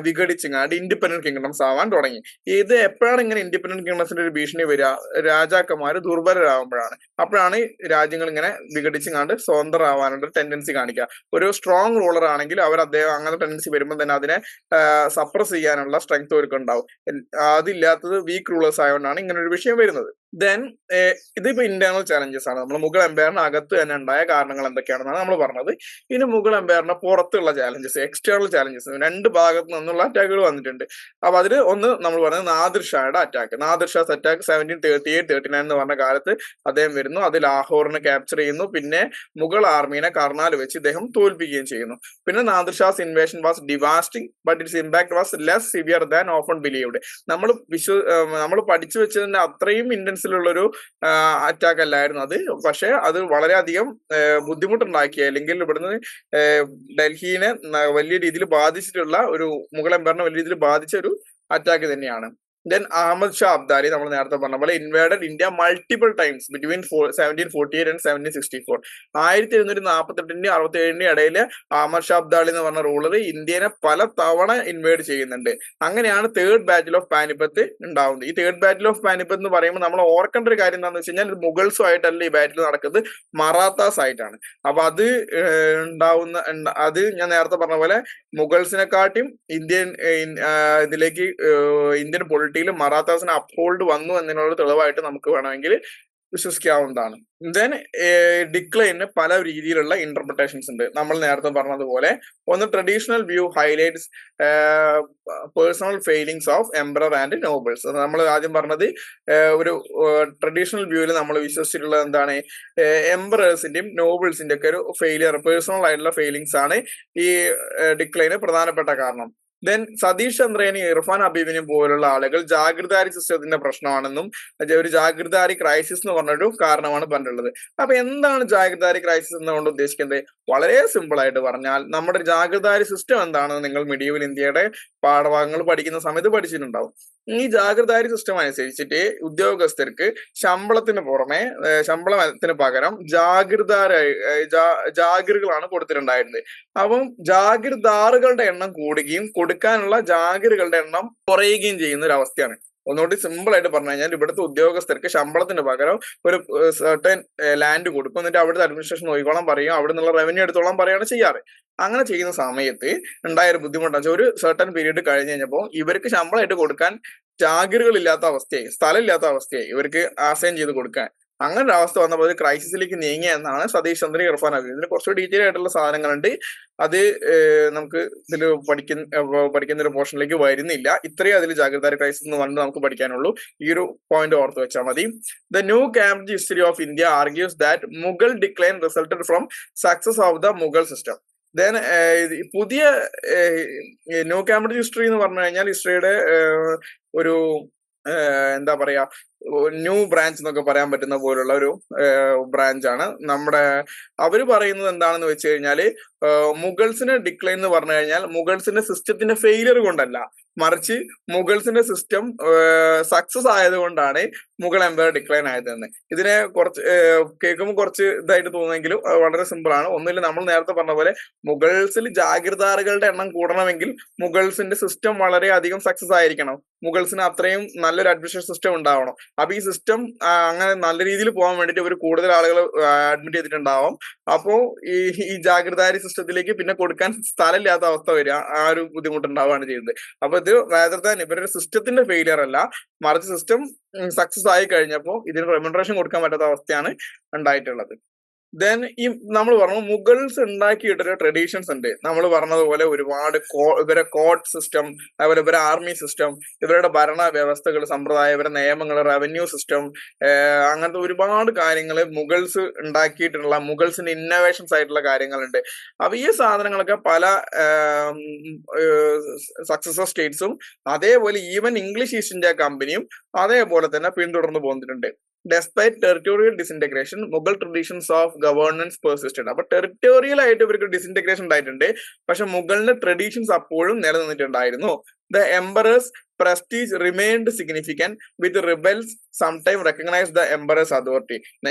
വിഘടിച്ചിങ്ങാണ്ട് ഇൻഡിപെൻഡന്റ് കിങ്ഡംസ് ആവാൻ തുടങ്ങി. ഇത് എപ്പോഴാണ് ഇങ്ങനെ ഇൻഡിപെൻഡന്റ് കിങ്ഡംസിന്റെ ഒരു ഭീഷണി വരിക? രാജാക്കന്മാർ ദുർബലരാകുമ്പോഴാണ്. അപ്പോഴാണ് രാജ്യങ്ങൾ ഇങ്ങനെ വിഘടിച്ചിങ്ങാണ്ട് സ്വതന്ത്രമാവാനുള്ള ടെൻഡൻസി കാണിക്കുക. ഒരു സ്ട്രോങ് റൂളർ ആണെങ്കിൽ അദ്ദേഹം അങ്ങനത്തെ ടെൻഡൻസി വരുമ്പോൾ തന്നെ അതിനെ സപ്രസ് ചെയ്യാനുള്ള സ്ട്രെങ്ത് അവർക്ക് ഉണ്ടാവും. അതില്ലാത്തത് വീക്ക് റൂളേഴ്സ് ആയതുകൊണ്ടാണ് ഇങ്ങനെ ഒരു വിഷയം വരുന്നത്. ദെൻ ഇതിപ്പോ ഇന്റേണൽ ചാലഞ്ചസ് ആണ്. നമ്മൾ മുഗൾ എംപയറിന് അകത്ത് തന്നെ ഉണ്ടായ കാരണങ്ങൾ എന്തൊക്കെയാണെന്നാണ് നമ്മൾ പറഞ്ഞത്. ഇനി മുഗൾ എംപയറിന്റെ പുറത്തുള്ള ചാലഞ്ചസ്, എക്സ്റ്റേണൽ ചാലഞ്ചസ്, രണ്ട് ഭാഗത്തു നിന്നുള്ള അറ്റാക്കുകൾ വന്നിട്ടുണ്ട്. അപ്പൊ അതിൽ ഒന്ന് നമ്മൾ പറയുന്നത് നാദിർ ഷായുടെ അറ്റാക്ക്. നാദിർ ഷാസ് അറ്റാക്ക് 1738-39 എന്ന് പറഞ്ഞ കാലത്ത് അദ്ദേഹം വരുന്നു. അത് ലാഹോറിനെ ക്യാപ്ചർ ചെയ്യുന്നു. പിന്നെ മുഗൾ ആർമീനെ കർണാൽ വെച്ച് ഇദ്ദേഹം തോൽപ്പിക്കുകയും ചെയ്യുന്നു. പിന്നെ Nadir Shah's invasion was devastating but its impact was less severe than often believed. നമ്മൾ പഠിച്ചു വെച്ചതിന്റെ അത്രയും ഇന്റൻസിലുള്ളൊരു അറ്റാക്ക് അല്ലായിരുന്നു അത്. പക്ഷെ അത് വളരെയധികം ബുദ്ധിമുട്ടുണ്ടാക്കിയ, അല്ലെങ്കിൽ ഇവിടുന്ന് ഡൽഹിനെ വലിയ രീതിയിൽ ബാധിച്ചിട്ടുള്ള ഒരു മുഗൾ എംപയറിനെ വലിയ രീതിയിൽ ബാധിച്ച ഒരു അറ്റാക്ക് തന്നെയാണ്. ദെൻ അഹമ്മദ് ഷാ അബ്ദാലി, നമ്മൾ നേരത്തെ പറഞ്ഞ പോലെ, invaded India multiple times between 1748 and 1764. 1748 67 ഇടയിൽ അഹമ്മദ് ഷാ അബ്ദാലി എന്ന് പറഞ്ഞ റൂളർ ഇന്ത്യനെ പല തവണ ഇൻവേഡ് ചെയ്യുന്നുണ്ട്. അങ്ങനെയാണ് തേർഡ് ബാറ്റിൽ ഓഫ് പാനിപ്പത്ത് ഉണ്ടാവുന്നത്. ഈ തേർഡ് ബാറ്റിൽ ഓഫ് പാനിപ്പത്ത് എന്ന് പറയുമ്പോൾ നമ്മൾ ഓർക്കേണ്ട ഒരു കാര്യം എന്താണെന്ന് വെച്ച് കഴിഞ്ഞാൽ, മുഗൾസും ആയിട്ടല്ല ഈ ബാറ്റിൽ നടക്കുന്നത്, മറാത്താസ് ആയിട്ടാണ്. അപ്പൊ അത് അത് ഞാൻ നേരത്തെ പറഞ്ഞ പോലെ മുഗൾസിനെക്കാട്ടും ഇന്ത്യൻ പൊളിറ്റിയിൽ മറാത്താസിന് അപ്ഹോൾഡ് വന്നു എന്നതിനുള്ള തെളിവായിട്ട് നമുക്ക് വേണമെങ്കിൽ വിശ്വസിക്കാവുന്നതാണ്. ദെൻ ഡിക്ലൈന് പല രീതിയിലുള്ള ഇന്റർപ്രിട്ടേഷൻസ് ഉണ്ട്. നമ്മൾ നേരത്തെ പറഞ്ഞതുപോലെ, ഒന്ന് traditional view highlights personal failings of emperor and nobles. നമ്മൾ ആദ്യം പറഞ്ഞത് ഒരു ട്രഡീഷണൽ വ്യൂവിൽ നമ്മൾ വിശ്വസിച്ചിട്ടുള്ളത് എന്താണ്? എംപറേഴ്സിന്റെയും നോബിൾസിന്റെ ഒക്കെ ഒരു ഫെയിലിയർ, പേഴ്സണൽ ആയിട്ടുള്ള ഫെയിലിങ്സ് ആണ് ഈ ഡിക്ലൈന് പ്രധാനപ്പെട്ട കാരണം. ദെൻ സതീഷ് ചന്ദ്രനെയും ഇർഫാൻ ഹബീബിനെയും പോലുള്ള ആളുകൾ ജാഗ്രതാരി സിസ്റ്റത്തിന്റെ പ്രശ്നമാണെന്നും ഒരു ജാഗ്രതാരി ക്രൈസിസ് എന്ന് പറഞ്ഞൊരു കാരണമാണ് പറഞ്ഞിട്ടുള്ളത്. അപ്പൊ എന്താണ് ജാഗ്രതാരി ക്രൈസിസ് എന്നുകൊണ്ട് ഉദ്ദേശിക്കുന്നത്? വളരെ സിമ്പിൾ ആയിട്ട് പറഞ്ഞാൽ, നമ്മുടെ ജാഗ്രതാരി സിസ്റ്റം എന്താണെന്ന് നിങ്ങൾ മിഡീവൽ ഇന്ത്യയുടെ പാഠഭാഗങ്ങൾ പഠിക്കുന്ന സമയത്ത് പഠിച്ചിട്ടുണ്ടാവും. ഈ ജാഗ്രതാരി സിസ്റ്റം അനുസരിച്ചിട്ട് ഉദ്യോഗസ്ഥർക്ക് ശമ്പളത്തിന് പുറമെ, ശമ്പളത്തിന് പകരം ജാഗിറുകളാണ് കൊടുത്തിട്ടുണ്ടായിരുന്നത്. അപ്പം ജാഗിർദാറുകളുടെ എണ്ണം കൂടുകയും കൊടുക്കാനുള്ള ജാഗിറുകളുടെ എണ്ണം കുറയുകയും ചെയ്യുന്ന ഒരു അവസ്ഥയാണ്. ഒന്നുകൂടി സിമ്പിൾ ആയിട്ട് പറഞ്ഞു കഴിഞ്ഞാൽ, ഇവിടുത്തെ ഉദ്യോഗസ്ഥർക്ക് ശമ്പളത്തിന് പകരം ഒരു സർട്ടൻ ലാൻഡ് കൊടുക്കും, എന്നിട്ട് അവിടുത്തെ അഡ്മിനിസ്ട്രേഷൻ നോക്കിക്കോളാൻ പറയും, അവിടെ നിന്നുള്ള റവന്യൂ എടുത്തോളാൻ പറയാണ് ചെയ്യാറ്. അങ്ങനെ ചെയ്യുന്ന സമയത്ത് ഉണ്ടായ ഒരു ബുദ്ധിമുട്ടാണ് വെച്ചാൽ, ഒരു സർട്ടൻ പീരീഡ് കഴിഞ്ഞ് കഴിഞ്ഞപ്പോൾ ഇവർക്ക് ശമ്പളമായിട്ട് കൊടുക്കാൻ ജാഗിറുകൾ ഇല്ലാത്ത അവസ്ഥയായി, സ്ഥലം ഇല്ലാത്ത അവസ്ഥയായി ഇവർക്ക് അസൈൻ ചെയ്ത് കൊടുക്കാൻ. അങ്ങനെ ഒരു അവസ്ഥ വന്നപ്പോൾ ഒരു ക്രൈസിസിലേക്ക് നീങ്ങിയ എന്നാണ് സതീഷ് ചന്ദ്ര, ഇർഫാൻ ഹബീബ്. ഇതിന് കുറച്ച് ഡീറ്റെയിൽ ആയിട്ടുള്ള സാധനങ്ങളുണ്ട്. അത് നമുക്ക് ഇതിൽ പഠിക്കുന്ന ഒരു പോർഷനിലേക്ക് വരുന്നില്ല. ഇത്രയും അതിൽ ജാഗ്രതാ ക്രൈസിസ് എന്ന് പറഞ്ഞിട്ട് നമുക്ക് പഠിക്കാനുള്ളൂ. ഈ ഒരു പോയിന്റ് ഓർത്ത് വെച്ചാൽ മതി. The new Cambridge history of India argues that Mughal decline resulted from success of the Mughal system. Then പുതിയ ന്യൂ കാംബ്രിഡ്ജ് ഹിസ്റ്ററി എന്ന് പറഞ്ഞു കഴിഞ്ഞാൽ ഹിസ്റ്ററിയുടെ ഒരു എന്താ പറയാ, ന്യൂ ബ്രാഞ്ച് എന്നൊക്കെ പറയാൻ പറ്റുന്ന പോലുള്ള ഒരു ബ്രാഞ്ചാണ് നമ്മുടെ. അവര് പറയുന്നത് എന്താണെന്ന് വെച്ച് കഴിഞ്ഞാല്, മുഗൾസിന്റെ ഡിക്ലൈൻ എന്ന് പറഞ്ഞു കഴിഞ്ഞാൽ മുഗൾസിന്റെ സിസ്റ്റത്തിന്റെ ഫെയിലിയർ കൊണ്ടല്ല, മറിച്ച് മുഗൾസിന്റെ സിസ്റ്റം സക്സസ് ആയതുകൊണ്ടാണ് മുഗൾ എംപയർ ഡിക്ലൈൻ ആയതെന്ന്. ഇതിനെ കുറച്ച് കേൾക്കുമ്പോൾ കുറച്ച് ഇതായിട്ട് തോന്നുമെങ്കിലും വളരെ സിമ്പിൾ ആണ്. ഒന്നില്ല, നമ്മൾ നേരത്തെ പറഞ്ഞ പോലെ മുഗൾസിൽ ജാഗിർദാറുകളുടെ എണ്ണം കൂടണമെങ്കിൽ മുഗൾസിന്റെ സിസ്റ്റം വളരെ അധികം സക്സസ് ആയിരിക്കണം, മുഗൾസിന് അത്രയും നല്ലൊരു അഡ്മിനിസ്ട്രേഷൻ സിസ്റ്റം ഉണ്ടാവണം. അപ്പൊ ഈ സിസ്റ്റം അങ്ങനെ നല്ല രീതിയിൽ പോകാൻ വേണ്ടിയിട്ട് ഇവർ കൂടുതൽ ആളുകൾ അഡ്മിറ്റ് ചെയ്തിട്ടുണ്ടാവും. അപ്പോ ഈ ഈ ജാഗ്രതാരി സിസ്റ്റത്തിലേക്ക് പിന്നെ കൊടുക്കാൻ സ്ഥലമില്ലാത്ത അവസ്ഥ വരിക, ആ ഒരു ബുദ്ധിമുട്ടുണ്ടാവുകയാണ് ചെയ്യുന്നത്. അപ്പൊ ഇത് rather than ഇവരുടെ സിസ്റ്റത്തിന്റെ ഫെയിലിയർ അല്ല, മറിച്ച് സിസ്റ്റം സക്സസ് ആയി കഴിഞ്ഞപ്പോൾ ഇതിന് റെമ്യൂണറേഷൻ കൊടുക്കാൻ പറ്റാത്ത അവസ്ഥയാണ് ഉണ്ടായിട്ടുള്ളത്. ദെൻ ഈ നമ്മൾ പറഞ്ഞു മുഗൾസ് ഉണ്ടാക്കിയിട്ടൊരു ട്രഡീഷൻസ് ഉണ്ട്. നമ്മൾ പറഞ്ഞതുപോലെ ഒരുപാട് ഇവരെ കോർട്ട് സിസ്റ്റം, അതുപോലെ ഇവരെ ആർമി സിസ്റ്റം, ഇവരുടെ ഭരണ വ്യവസ്ഥകൾ, സമ്പ്രദായം, ഇവരുടെ നിയമങ്ങൾ, റവന്യൂ സിസ്റ്റം, അങ്ങനത്തെ ഒരുപാട് കാര്യങ്ങൾ മുഗൾസ് ഉണ്ടാക്കിയിട്ടുള്ള മുഗൾസിന്റെ ഇന്നോവേഷൻസ് ആയിട്ടുള്ള കാര്യങ്ങളുണ്ട്. അപ്പൊ ഈ സാധനങ്ങളൊക്കെ പല സക്സസർ സ്റ്റേറ്റ്സും അതേപോലെ ഈവൻ ഇംഗ്ലീഷ് ഈസ്റ്റ് ഇന്ത്യ കമ്പനിയും അതേപോലെ തന്നെ പിന്തുടർന്ന് പോന്നിട്ടുണ്ട്. Despite territorial disintegration, Mughal traditions of governance persisted. അപ്പൊ ടെറിട്ടോറിയൽ ആയിട്ട് ഇവർക്ക് ഡിസിന്റഗ്രേഷൻ ഉണ്ടായിട്ടുണ്ട്, പക്ഷെ മുഗളിന്റെ ട്രഡീഷൻസ് അപ്പോഴും നിലനിന്നിട്ടുണ്ടായിരുന്നു. The emperor's prestige remained significant with rebels sometime recognize the emperor's authority.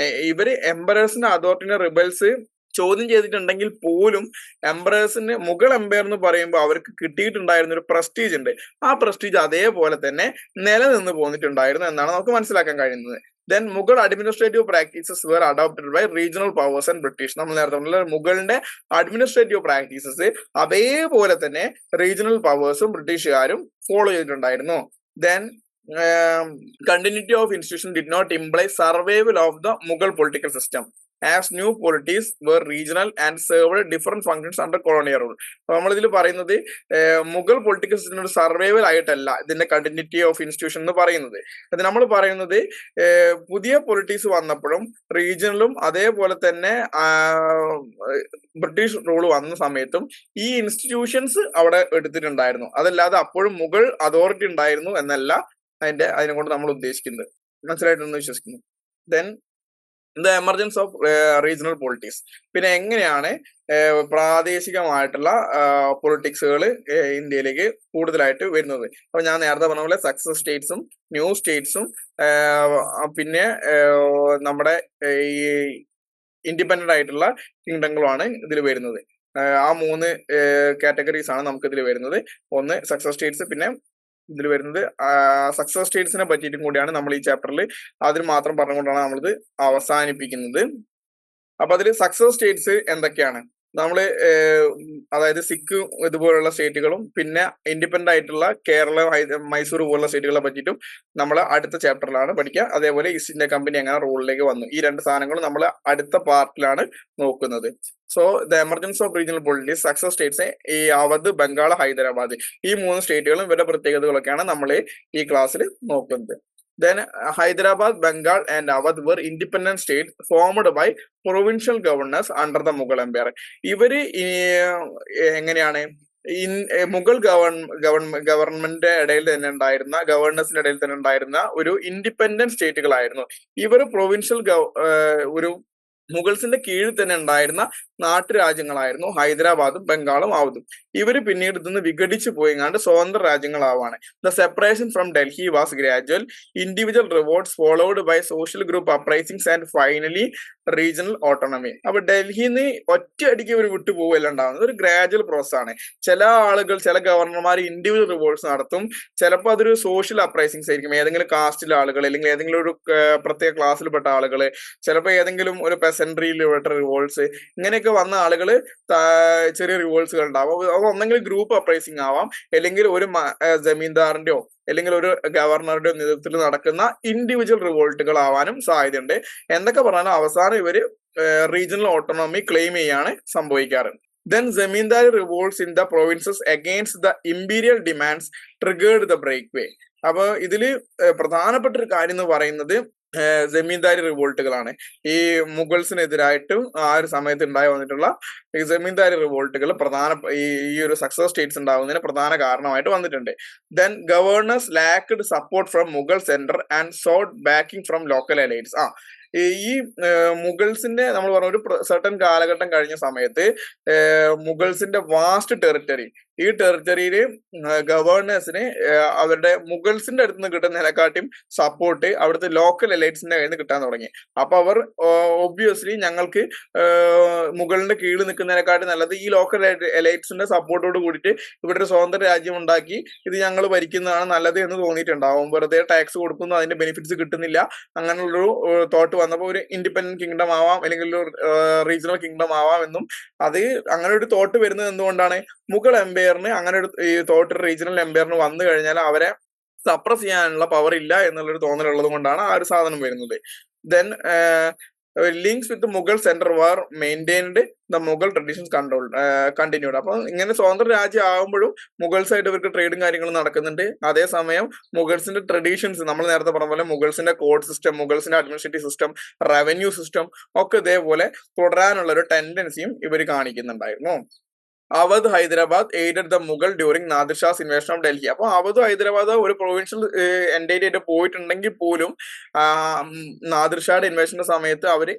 ഇവര് എംപറേഴ്സിന്റെ അതോറിറ്റിനെ റിബൽസ് ചോദ്യം ചെയ്തിട്ടുണ്ടെങ്കിൽ പോലും എംപറേഴ്സിന് മുഗൾ എംപയർ എന്ന് പറയുമ്പോൾ അവർക്ക് കിട്ടിയിട്ടുണ്ടായിരുന്ന ഒരു പ്രസ്റ്റീജ് ഉണ്ട്. ആ പ്രസ്റ്റീജ് അതേപോലെ തന്നെ നിലനിന്ന് പോന്നിട്ടുണ്ടായിരുന്നു എന്നാണ് നമുക്ക് മനസ്സിലാക്കാൻ കഴിയുന്നത്. Then Mughal administrative practices were adopted by regional powers and British. നമ്മൾ നേരത്തെ പറഞ്ഞ മുഗളിന്റെ അഡ്മിനിസ്ട്രേറ്റീവ് പ്രാക്ടീസസ് അതേപോലെ തന്നെ റീജിയണൽ പവേഴ്സും ബ്രിട്ടീഷുകാരും ഫോളോ ചെയ്തിട്ടുണ്ടായിരുന്നു. Then continuity of institution did not imply survival of the Mughal political system, as new polities were regional and served different functions under colonial rule. അപ്പൊ നമ്മളിതിൽ പറയുന്നത് മുഗൾ പൊളിറ്റിക്കൽ സിസ്റ്റം സർവൈവൽ ആയിട്ടല്ല ഇതിന്റെ കണ്ടിന്യൂറ്റി ഓഫ് ഇൻസ്റ്റിറ്റ്യൂഷൻ എന്ന് പറയുന്നത്. അത് നമ്മൾ പറയുന്നത് പുതിയ പൊളിറ്റിക്സ് വന്നപ്പോഴും റീജിയണലും അതേപോലെ തന്നെ ബ്രിട്ടീഷ് റൂൾ വന്ന സമയത്തും ഈ ഇൻസ്റ്റിറ്റ്യൂഷൻസ് അവിടെ എടുത്തിട്ടുണ്ടായിരുന്നു. അതല്ലാതെ അപ്പോഴും മുഗൾ അതോറിറ്റി ഉണ്ടായിരുന്നു എന്നല്ല അതിനെ കൊണ്ട് നമ്മൾ ഉദ്ദേശിക്കുന്നത്. മനസ്സിലായിട്ടെന്ന് വിശ്വസിക്കുന്നു. Then the emergence of regional politics. പിന്നെ എങ്ങനെയാണ് പ്രാദേശികമായിട്ടുള്ള പൊളിറ്റിക്സുകൾ ഇന്ത്യയിലേക്ക് കൂടുതലായിട്ട് വരുന്നത്. അപ്പൊ ഞാൻ നേരത്തെ പറഞ്ഞ പോലെ സക്സസ് സ്റ്റേറ്റ്സും ന്യൂ സ്റ്റേറ്റ്സും പിന്നെ നമ്മുടെ ഈ ഇൻഡിപെൻഡന്റ് ആയിട്ടുള്ള കിങ്ഡങ്ങളുമാണ് ഇതിൽ വരുന്നത്. ആ 3 കാറ്റഗറീസ് ആണ് നമുക്ക് ഇതിൽ വരുന്നത്. ഒന്ന് സക്സസ് സ്റ്റേറ്റ്സ്, പിന്നെ ഇതിൽ വരുന്നത് സക്സസ് സ്റ്റേറ്റ്സിനെ പറ്റിയിട്ടും കൂടിയാണ് നമ്മൾ ഈ ചാപ്റ്ററിൽ അതിന് മാത്രം പറഞ്ഞുകൊണ്ടാണ് നമ്മളിത് അവസാനിപ്പിക്കുന്നത്. അപ്പൊ അതിൽ സക്സസ് സ്റ്റേറ്റ്സ് എന്തൊക്കെയാണ് നമ്മള് അതായത് സിക്ക് ഇതുപോലുള്ള സ്റ്റേറ്റുകളും പിന്നെ ഇൻഡിപെൻഡന്റ് ആയിട്ടുള്ള കേരള, മൈസൂർ പോലുള്ള സ്റ്റേറ്റുകളെ പറ്റിയിട്ടും നമ്മൾ അടുത്ത ചാപ്റ്ററിലാണ് പഠിക്കുക. അതേപോലെ ഈസ്റ്റ് ഇന്ത്യ കമ്പനി എങ്ങനെ റൂളിലേക്ക് വന്നു, ഈ 2 സാധനങ്ങളും നമ്മൾ അടുത്ത പാർട്ടിലാണ് നോക്കുന്നത്. So the emergence of regional politics, success States, ഈ അവധ്, ബംഗാൾ, ഹൈദരാബാദ്, ഈ 3 സ്റ്റേറ്റുകളും ഇവരുടെ പ്രത്യേകതകളൊക്കെയാണ് നമ്മൾ ഈ ക്ലാസ്സിൽ നോക്കുന്നത്. Then Hyderabad, Bengal and Awadh were independent states formed by provincial governors under the Mughal Empire. ഇവര് എങ്ങനെയാണ് മുഗൾ ഗവൺമെന്റ് ഇടയിൽ തന്നെ ഉണ്ടായിരുന്ന, ഗവർണേഴ്സിന്റെ ഇടയിൽ തന്നെ ഉണ്ടായിരുന്ന ഒരു ഇൻഡിപെൻഡന്റ് സ്റ്റേറ്റുകളായിരുന്നു. ഇവർ പ്രൊവിൻഷ്യൽ ഒരു മുഗൾസിന്റെ കീഴിൽ തന്നെ ഉണ്ടായിരുന്ന നാട്ടുരാജ്യങ്ങളായിരുന്നു ഹൈദരാബാദും ബംഗാളും അവധും. ഇവര് പിന്നീട് ഇതിന്ന് വിഘടിച്ചു പോയിങ്ങാണ്ട് സ്വതന്ത്ര രാജ്യങ്ങളാവാണ്. The separation from Delhi was gradual, individual revolts followed by social group uprisings and finally regional autonomy. അപ്പൊ ഡൽഹിന്ന് ഒറ്റയടിക്ക് ഇവർ വിട്ടുപോകല്ല ഉണ്ടാവുന്നത്, ഒരു ഗ്രാജുവൽ പ്രോസസ് ആണ്. ചില ആളുകൾ, ചില ഗവർണർമാർ ഇൻഡിവിജ്വൽ റിവോൾട്ട്സ് നടത്തും, ചിലപ്പോൾ അതൊരു സോഷ്യൽ അപ്രൈസിംഗ്സ് ആയിരിക്കും, ഏതെങ്കിലും കാസ്റ്റിലെ ആളുകൾ അല്ലെങ്കിൽ ഏതെങ്കിലും ഒരു പ്രത്യേക ക്ലാസ്സിൽപ്പെട്ട ആളുകൾ, ചിലപ്പോൾ ഏതെങ്കിലും ഒരു പെസൻട്രിയിൽപ്പെട്ട റിവോൾട്ട്സ്, ഇങ്ങനെയൊക്കെ വന്ന ആളുകൾ ചെറിയ റിവോൾട്ട്സുകൾ ഉണ്ടാവും. അത് ഒന്നെങ്കിൽ ഗ്രൂപ്പ് അപ്രൈസിംഗ് ആവാം, അല്ലെങ്കിൽ ഒരു ജമീന്ദാറിന്റെയോ അല്ലെങ്കിൽ ഒരു ഗവർണറുടെ നേതൃത്വത്തിൽ നടക്കുന്ന ഇൻഡിവിജ്വൽ റിവോൾട്ടുകൾ ആവാനും സാധ്യതയുണ്ട്. എന്തൊക്കെ പറഞ്ഞാലും അവസാനം ഇവര് റീജിയണൽ ഓട്ടോണമി ക്ലെയിം ചെയ്യാണ് സംഭവിക്കാറ്. Then Zamindari revolts in the provinces against the imperial demands triggered the breakaway. അപ്പൊ ഇതില് പ്രധാനപ്പെട്ട ഒരു കാര്യം എന്ന് പറയുന്നത് ജമീന്ദാരി റിവോൾട്ടുകളാണ്. ഈ മുഗൾസിനെതിരായിട്ടും ആ ഒരു സമയത്ത് ഉണ്ടായി വന്നിട്ടുള്ള ഈ ജമീന്ദാരി റിവോൾട്ടുകൾ ഈ ഒരു സക്സസ് സ്റ്റേറ്റ്സ് ഉണ്ടാകുന്നതിന് പ്രധാന കാരണമായിട്ട് വന്നിട്ടുണ്ട്. Then governors lacked support from Mughal center and sought backing from local elites. ഈ മുഗൾസിന്റെ നമ്മൾ പറഞ്ഞ ഒരു സർട്ടൻ കാലഘട്ടം കഴിഞ്ഞ സമയത്ത് മുഗൾസിന്റെ വാസ്റ്റ് ടെറിട്ടറി, ഈ ടെറിട്ടറിയില് ഗവർണേഴ്സിന് അവരുടെ മുഗൾസിന്റെ അടുത്ത് നിന്ന് കിട്ടുന്നതിനെക്കാട്ടും സപ്പോർട്ട് അവിടുത്തെ ലോക്കൽ എലൈറ്റ്സിന്റെ കയ്യിൽ നിന്ന് കിട്ടാൻ തുടങ്ങി. അപ്പൊ അവർ ഒബ്വിയസ്ലി ഞങ്ങൾക്ക് മുഗളിന്റെ കീഴിൽ നിൽക്കുന്നതിനെക്കാട്ടും നല്ലത് ഈ ലോക്കൽ എലൈറ്റ്സിന്റെ സപ്പോർട്ടോട് കൂടിയിട്ട് ഇവിടെ ഒരു സ്വതന്ത്ര രാജ്യം ഉണ്ടാക്കി ഇത് ഞങ്ങൾ ഭരിക്കുന്നതാണ് നല്ലത് എന്ന് തോന്നിയിട്ടുണ്ടാവും. വെറുതെ ടാക്സ് കൊടുക്കുന്നു, അതിന്റെ ബെനിഫിറ്റ്സ് കിട്ടുന്നില്ല, അങ്ങനെയുള്ളൊരു തോട്ട് വന്നപ്പോൾ ഒരു ഇൻഡിപെൻഡന്റ് കിങ്ഡം ആവാം അല്ലെങ്കിൽ ഒരു റീജിയണൽ കിങ്ഡം ആവാം എന്നും, അത് അങ്ങനെ ഒരു തോട്ട് വരുന്നത് എന്തുകൊണ്ടാണ്, മുഗൾ എംപയറിന് അങ്ങനെ ഒരു ഈ തോട്ട് റീജിയണൽ എംപയറിന് വന്നു കഴിഞ്ഞാൽ അവരെ സപ്രസ് ചെയ്യാനുള്ള പവർ ഇല്ല എന്നുള്ളൊരു തോന്നലുള്ളത് കൊണ്ടാണ് ആ ഒരു സാധനം വരുന്നത്. Then links with Mughal centre war maintained the Mughal traditions continued. അപ്പൊ ഇങ്ങനെ സ്വതന്ത്ര രാജ്യം ആകുമ്പോഴും മുഗൾസായിട്ട് ഇവർക്ക് ട്രേഡും കാര്യങ്ങളും നടക്കുന്നുണ്ട്. അതേസമയം മുഗൾസിന്റെ ട്രഡീഷൻസ് നമ്മൾ നേരത്തെ പറഞ്ഞ പോലെ മുഗൾസിന്റെ കോഡ് സിസ്റ്റം, മുഗൾസിന്റെ അഡ്മിനിസ്ട്രേറ്റീവ് സിസ്റ്റം, റവന്യൂ സിസ്റ്റം ഒക്കെ ഇതേപോലെ തുടരാനുള്ള ഒരു ടെൻഡൻസിയും ഇവർ കാണിക്കുന്നുണ്ടായിരുന്നു. Awadh Hyderabad aided the Mughal during Nadir Shah's invasion of Delhi. അപ്പൊ അവധ് ഹൈദരാബാദ് ഒരു പ്രൊവിൻഷ്യൽ എൻറ്റൈറ്റി ആയിട്ട് പോയിട്ടുണ്ടെങ്കിൽ പോലും നാദിർഷായുടെ ഇൻവേഷന്റെ സമയത്ത് അവര്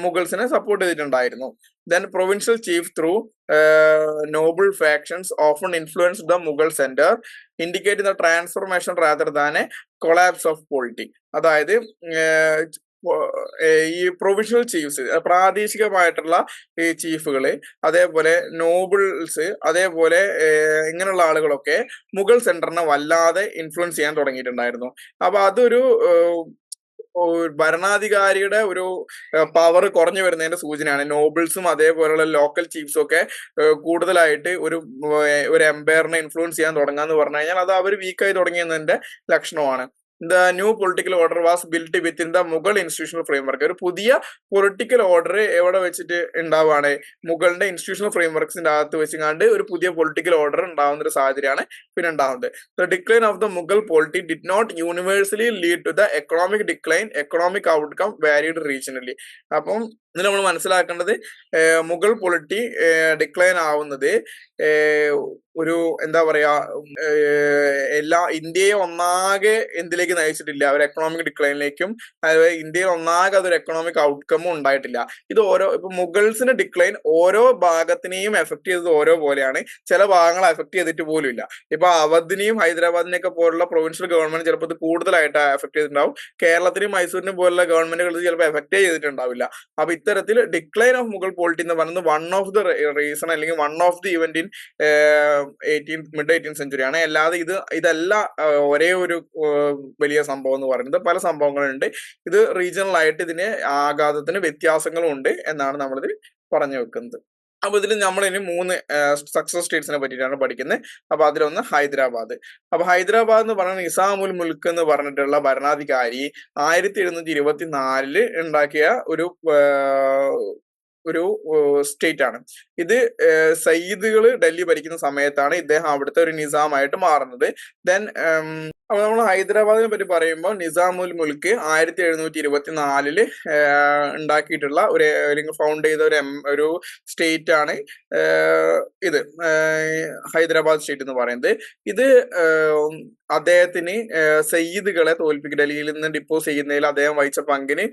മുഗൾസിനെ സപ്പോർട്ട് ചെയ്തിട്ടുണ്ടായിരുന്നു. Then provincial chief through Noble factions often influence the Mughal centre indicate the transformation rather than A collapse of polity. അതായത് ഈ പ്രൊവിൻഷ്യൽ ചീഫ്സ്, പ്രാദേശികമായിട്ടുള്ള ഈ ചീഫുകള്, അതേപോലെ നോബിൾസ്, അതേപോലെ ഇങ്ങനെയുള്ള ആളുകളൊക്കെ മുഗൾ സെന്ററിനെ വല്ലാതെ ഇൻഫ്ലുവൻസ് ചെയ്യാൻ തുടങ്ങിയിട്ടുണ്ടായിരുന്നു. അപ്പൊ അതൊരു ഭരണാധികാരിയുടെ ഒരു പവർ കുറഞ്ഞു വരുന്നതിന്റെ സൂചനയാണ്. നോബിൾസും അതേപോലെയുള്ള ലോക്കൽ ചീഫ്സും ഒക്കെ കൂടുതലായിട്ട് ഒരു എംപയറിനെ ഇൻഫ്ലുവൻസ് ചെയ്യാൻ തുടങ്ങാന്ന് പറഞ്ഞു കഴിഞ്ഞാൽ അത് അവർ വീക്കായി തുടങ്ങിയതിന്റെ ലക്ഷണമാണ്. The new political order was built within the Mughal institutional framework. ഒരു പുതിയ പൊളിറ്റിക്കൽ ഓർഡർ എവിടെ വെച്ചിട്ട് ഉണ്ടാവുകയാണ്, മുഗളിന്റെ ഇൻസ്റ്റിറ്റ്യൂഷണൽ ഫ്രെയിംവർക്സിന്റെ അകത്ത് വെച്ചുകൊണ്ട് ഒരു പുതിയ പൊളിറ്റിക്കൽ ഓർഡർ ഉണ്ടാവുന്ന ഒരു സാഹചര്യമാണ് പിന്നെ ഉണ്ടാവുന്നത്. The decline of the Mughal polity did not universally lead to the economic decline, economic outcome varied regionally. അപ്പം ഇതിൽ നമ്മൾ മനസ്സിലാക്കേണ്ടത് മുഗൾ പൊളിറ്റി ഡിക്ലൈൻ ആവുന്നത് ഒരു എന്താ പറയാ ഇന്ത്യയെ ഒന്നാകെ എന്തിലേക്ക് നയിച്ചിട്ടില്ല, ഒരു എക്കണോമിക് ഡിക്ലൈനിലേക്കും, അതുപോലെ ഇന്ത്യയിൽ ഒന്നാകെ അതൊരു എക്കണോമിക് ഔട്ട്കമും ഉണ്ടായിട്ടില്ല. ഇത് ഇപ്പൊ മുഗൾസിന്റെ ഡിക്ലൈൻ ഓരോ ഭാഗത്തിനെയും എഫക്ട് ചെയ്തത് ഓരോ പോലെയാണ്. ചില ഭാഗങ്ങൾ എഫക്ട് ചെയ്തിട്ട് പോലും ഇല്ല. ഇപ്പൊ അവധിനെയും ഹൈദരാബാദിനെയൊക്കെ പോലുള്ള പ്രൊവിൻഷ്യൽ ഗവൺമെന്റ് ചിലപ്പോൾ ഇത് കൂടുതലായിട്ട് എഫക്ട് ചെയ്തിട്ടുണ്ടാവും. കേരളത്തിനും മൈസൂരിനും പോലുള്ള ഗവൺമെന്റുകൾ ഇത് ചിലപ്പോൾ എഫക്ട് ചെയ്തിട്ടുണ്ടാവില്ല. അപ്പൊ ഇത്തരത്തിൽ ഡിക്ലൈൻ ഓഫ് മുഗൾ പോളിറ്റി എന്ന് പറയുന്നത് വൺ ഓഫ് ദ റീസൺ അല്ലെങ്കിൽ one of the event in mid 18th സെഞ്ചുറിയാണ്. അല്ലാതെ ഇതല്ല ഒരേ ഒരു വലിയ സംഭവം എന്ന് പറയുന്നത്. പല സംഭവങ്ങളുണ്ട്. ഇത് റീജിയണൽ ആയിട്ട് ഇതിന് ആഘാതത്തിന് വ്യത്യാസങ്ങളും ഉണ്ട് എന്നാണ് നമ്മളിത് പറഞ്ഞു വെക്കുന്നത്. അപ്പൊ ഇതിൽ നമ്മൾ ഇനി 3 സക്സസ് സ്റ്റേറ്റ്സിനെ പറ്റിയിട്ടാണ് പഠിക്കുന്നത്. അപ്പൊ അതിലൊന്ന് ഹൈദരാബാദ്. അപ്പൊ ഹൈദരാബാദ് എന്ന് പറയുന്നത് നിസാമുൽ മുൽക്ക് എന്ന് പറഞ്ഞിട്ടുള്ള ഭരണാധികാരി 1724 ഉണ്ടാക്കിയ ഒരു സ്റ്റേറ്റ് ആണ്. ഇത് സയ്യിദുകൾ ഡൽഹി ഭരിക്കുന്ന സമയത്താണ് ഇദ്ദേഹം അവിടുത്തെ ഒരു നിസാമായിട്ട് മാറുന്നത്. ദെൻ അപ്പൊ നമ്മൾ ഹൈദരാബാദിനെ പറ്റി പറയുമ്പോൾ നിസാമുൽ മുൽക്ക് 1724 ഉണ്ടാക്കിയിട്ടുള്ള അല്ലെങ്കിൽ ഫൗണ്ട് ചെയ്ത ഒരു സ്റ്റേറ്റ് ആണ് ഇത് ഹൈദരാബാദ് സ്റ്റേറ്റ് എന്ന് പറയുന്നത്. ഇത് അദ്ദേഹത്തിന് സയ്യിദുകളെ ഡൽഹിയിൽ നിന്ന് ഡിപ്പോസ് ചെയ്യുന്നതിൽ അദ്ദേഹം വഹിച്ച പങ്കിന്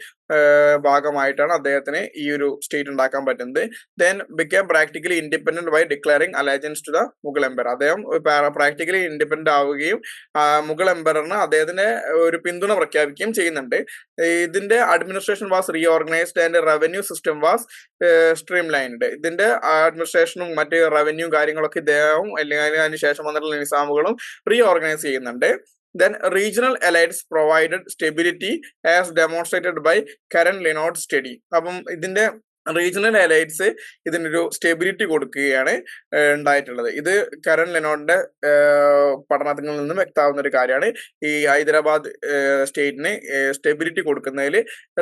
ഭാഗമായിട്ടാണ് അദ്ദേഹത്തിന് ഈ ഒരു സ്റ്റേറ്റ് ഉണ്ടാക്കാൻ പറ്റുന്നത്. Then become practically independent by declaring alliance to the Mughal empire. അദ്ദേഹം പ്രാക്ടിക്കലി ഇൻഡിപെൻഡന്റ് ആവുകയും മുഗൾ എംപയറിന് അദ്ദേഹത്തിന് ഒരു പിന്തുണ പ്രഖ്യാപിക്കുകയും ചെയ്യുന്നുണ്ട്. ഇതിന്റെ administration was reorganized and revenue system was streamlined. ഇതിന്റെ അഡ്മിനിസ്ട്രേഷനും മറ്റ് റവന്യൂ കാര്യങ്ങളൊക്കെ ഇദ്ദേഹവും അല്ലെങ്കിൽ അതിന് ശേഷം വന്നിട്ടുള്ള നിസാമുകളും റീഓർഗനൈസ് ചെയ്യുന്നുണ്ട്. Then regional elites provided stability as demonstrated by Karen Lennard's study. അപ്പം ഇതിന്റെ റീജിയണൽ എലൈറ്റ്സ് ഇതിനൊരു സ്റ്റെബിലിറ്റി കൊടുക്കുകയാണ് ഉണ്ടായിട്ടുള്ളത്. ഇത് കരൺ ലെനോഡിന്റെ പഠനത്തിൽ നിന്നും വ്യക്തമാവുന്ന ഒരു കാര്യമാണ്. ഈ ഹൈദരാബാദ് സ്റ്റേറ്റിന് സ്റ്റെബിലിറ്റി കൊടുക്കുന്നതിൽ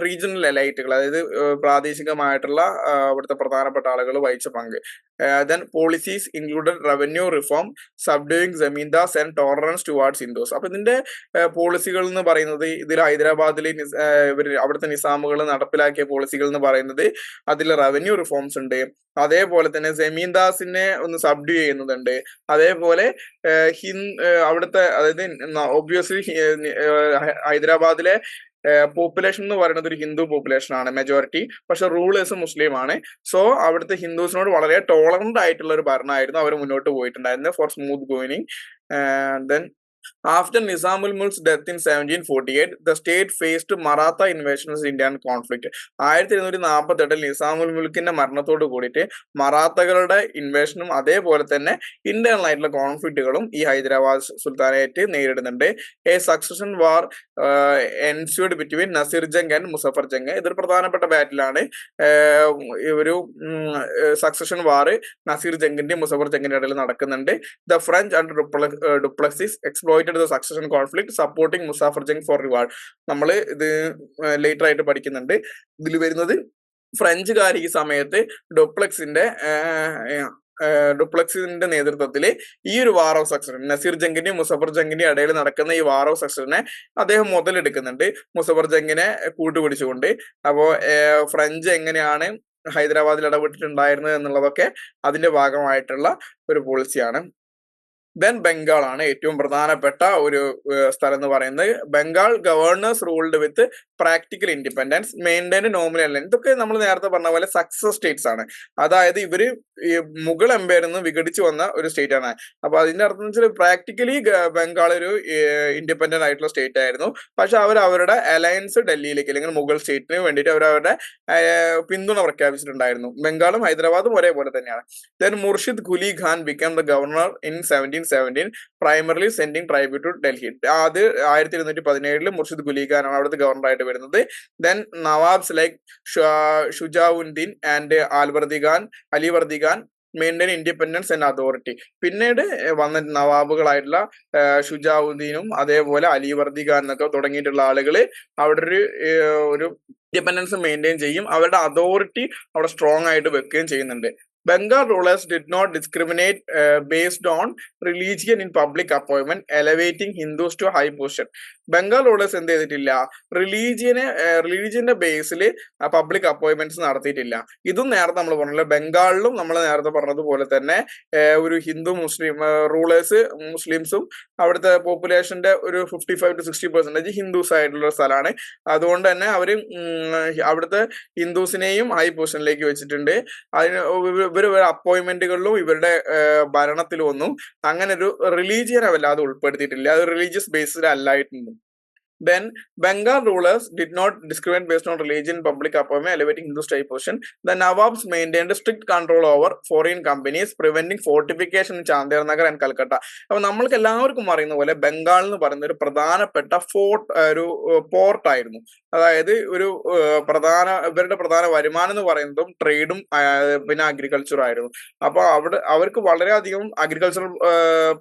റീജിയണൽ എലൈറ്റുകൾ, അതായത് പ്രാദേശികമായിട്ടുള്ള അവിടുത്തെ പ്രധാനപ്പെട്ട ആളുകൾ വഹിച്ച പങ്ക്. Then policies included revenue reform, subduing zamindars and tolerance towards Hindus. അപ്പൊ ഇതിന്റെ പോളിസികൾ എന്ന് പറയുന്നത് ഇതിൽ ഹൈദരാബാദിലെ അവിടുത്തെ നിസാമുകൾ നടപ്പിലാക്കിയ പോളിസികൾ എന്ന് പറയുന്നത് അതിൽ റവന്യൂ റിഫോംസ് ഉണ്ട്, അതേപോലെ തന്നെ ജമീന്ദാസിനെ ഒന്ന് സബ്ഡ്യൂ ചെയ്യുന്നുണ്ട്, അതേപോലെ അവിടുത്തെ അതായത് ഒബ്വിയസ്ലി ഹൈദരാബാദിലെ പോപ്പുലേഷൻ എന്ന് പറയുന്നത് ഒരു ഹിന്ദു പോപ്പുലേഷൻ ആണ് മെജോറിറ്റി, പക്ഷെ റൂളേഴ്സ് മുസ്ലിം ആണ്. സോ അവിടുത്തെ ഹിന്ദുസിനോട് വളരെ ടോളറന്റ് ആയിട്ടുള്ള ഒരു ഭരണമായിരുന്നു അവർ മുന്നോട്ട് പോയിട്ടുണ്ടായിരുന്നത് for smooth going. Then after Nizamul Mulk's death in 1748, the state faced Maratha invasions in Indian conflict. 1748 Nizamul മുൽക്കിന്റെ മരണത്തോട് കൂടിയിട്ട് മറാത്തകളുടെ ഇൻവേഷനും അതേപോലെ തന്നെ ഇന്റേണൽ ആയിട്ടുള്ള കോൺഫ്ലിക്റ്റുകളും ഈ ഹൈദരാബാദ് സുൽത്താനേറ്റ് നേരിടുന്നുണ്ട്. A succession war ensued between Nasir Jung and Muzaffar Jung. ഇതൊരു പ്രധാനപ്പെട്ട ബാറ്റിലാണ്. ഒരു സക്സഷൻ വാർ നസീർ ജംഗിന്റെയും മുസഫർ ജംഗിന്റെ ഇടയിൽ നടക്കുന്നുണ്ട്. The French and Dupleix exploited the succession conflict, supporting Muzaffar Jung for reward. നമ്മൾ ഇത് ലേറ്റർ ആയിട്ട് പഠിക്കുന്നുണ്ട്. ഇതിൽ വരുന്നത് ഫ്രഞ്ചുകാർ ഈ സമയത്ത് ഡുപ്ലക്സിന്റെ നേതൃത്വത്തിൽ ഈ ഒരു വാർ ഓഫ് സക്സഷൻ, നസീർ ജംഗിന്റെയും മുസഫർ ജംഗിന്റെയും ഇടയിൽ നടക്കുന്ന ഈ വാർ ഓഫ് സക്സഷനെ അദ്ദേഹം മുതലെടുക്കുന്നുണ്ട് മുസഫർ ജംഗിനെ കൂട്ടുപിടിച്ചുകൊണ്ട്. അപ്പോ ഫ്രഞ്ച് എങ്ങനെയാണ് ഹൈദരാബാദിൽ ഇടപെട്ടിട്ടുണ്ടായിരുന്നത് എന്നുള്ളതൊക്കെ അതിന്റെ ഭാഗമായിട്ടുള്ള ഒരു പോളിസിയാണ്. ദെൻ ബംഗാൾ ആണ് ഏറ്റവും പ്രധാനപ്പെട്ട ഒരു സ്ഥലം എന്ന് പറയുന്നത്. Bengal governors ruled with practical independence, maintain nominal alliance. ഇതൊക്കെ നമ്മൾ നേരത്തെ പറഞ്ഞ പോലെ സക്സസ് സ്റ്റേറ്റ്സ് ആണ്. അതായത് ഇവര് മുഗൾ എംപയറിൽ നിന്ന് വിഘടിച്ചു വന്ന ഒരു സ്റ്റേറ്റ് ആണ്. അപ്പൊ അതിന്റെ അർത്ഥം വെച്ചാൽ പ്രാക്ടിക്കലി ബംഗാൾ ഒരു ഇൻഡിപെൻഡന്റ് ആയിട്ടുള്ള സ്റ്റേറ്റ് ആയിരുന്നു. പക്ഷെ അവരുടെ അലയൻസ് ഡൽഹിയിലേക്ക് അല്ലെങ്കിൽ മുഗൾ സ്റ്റേറ്റിന് വേണ്ടിയിട്ട് അവരവരുടെ പിന്തുണ പ്രഖ്യാപിച്ചിട്ടുണ്ടായിരുന്നു. ബംഗാളും ഹൈദരാബാദും ഒരേപോലെ തന്നെയാണ്. Then Murshid Quli Khan become the governor in 1717, primarily sending tribute to Delhi. അത് 1217 മുർഷിദ് ഖുലി ഖാൻ ആണ് അവിടുത്തെ ഗവർണർ ആയിട്ട് വരുന്നത്. Then nawabs like Shujauddin and Alivardi Khan maintain independence and authority. പിന്നീട് വന്ന നവാബുകളായിട്ടുള്ള ഷുജാവുദ്ദീനും അതേപോലെ അലിവർദി ഖാൻ എന്നൊക്കെ തുടങ്ങിയിട്ടുള്ള ആളുകൾ അവിടെ ഒരു ഇൻഡിപെൻഡൻസ് മെയിൻറ്റെയിൻ ചെയ്യും, അവരുടെ അതോറിറ്റി അവിടെ സ്ട്രോങ് ആയിട്ട് വെക്കുകയും ചെയ്യുന്നുണ്ട്. Bengal rulers did not discriminate based on religion in public appointment, elevating Hindus to high position. Bengal rulers എന്ത് ചെയ്തിട്ടില്ല, റിലീജിയന്റെ ബേസിൽ പബ്ലിക് അപ്പോയിന്റ്മെന്റ്സ് നടത്തിയിട്ടില്ല. ഇതും നേരത്തെ നമ്മൾ പറഞ്ഞല്ലോ, ബംഗാളിലും നമ്മൾ നേരത്തെ പറഞ്ഞതുപോലെ തന്നെ ഒരു ഹിന്ദു മുസ്ലിം റൂളേഴ്സ്, മുസ്ലിംസും അവിടുത്തെ പോപ്പുലേഷന്റെ ഒരു 55 to 60% ഹിന്ദുസ് ആയിട്ടുള്ള സ്ഥലമാണ്. അതുകൊണ്ട് തന്നെ അവര് അവിടുത്തെ ഹിന്ദുസിനെയും ഹൈ പൊസിഷനിലേക്ക് വെച്ചിട്ടുണ്ട്. അതിന് ഇവരുടെ അപ്പോയിന്റ്മെന്റുകളിലും ഇവരുടെ ഭരണത്തിലും ഒന്നും അങ്ങനെ ഒരു റിലീജിയനെ വല്ലാതെ ഉൾപ്പെടുത്തിയിട്ടില്ല. അത് religious Basil അല്ലായിട്ടുണ്ട്. Then Bengal rulers did not discriminate based on religion, public appointment, elevating Hindus to high position. The Nawabs maintained strict control over foreign companies, preventing fortification in Chandernagар and Calcutta. അപ്പൊ നമ്മൾക്ക് എല്ലാവർക്കും അറിയുന്ന പോലെ ബംഗാൾ എന്ന് പറയുന്ന ഒരു പ്രധാനപ്പെട്ട ഒരു പോർട്ട് ആയിരുന്നു. അതായത് ഇവരുടെ പ്രധാന വരുമാനം എന്ന് പറയുന്നതും ട്രേഡും പിന്നെ അഗ്രികൾച്ചറും ആയിരുന്നു. അപ്പൊ അവർക്ക് വളരെയധികം അഗ്രികൾച്ചറൽ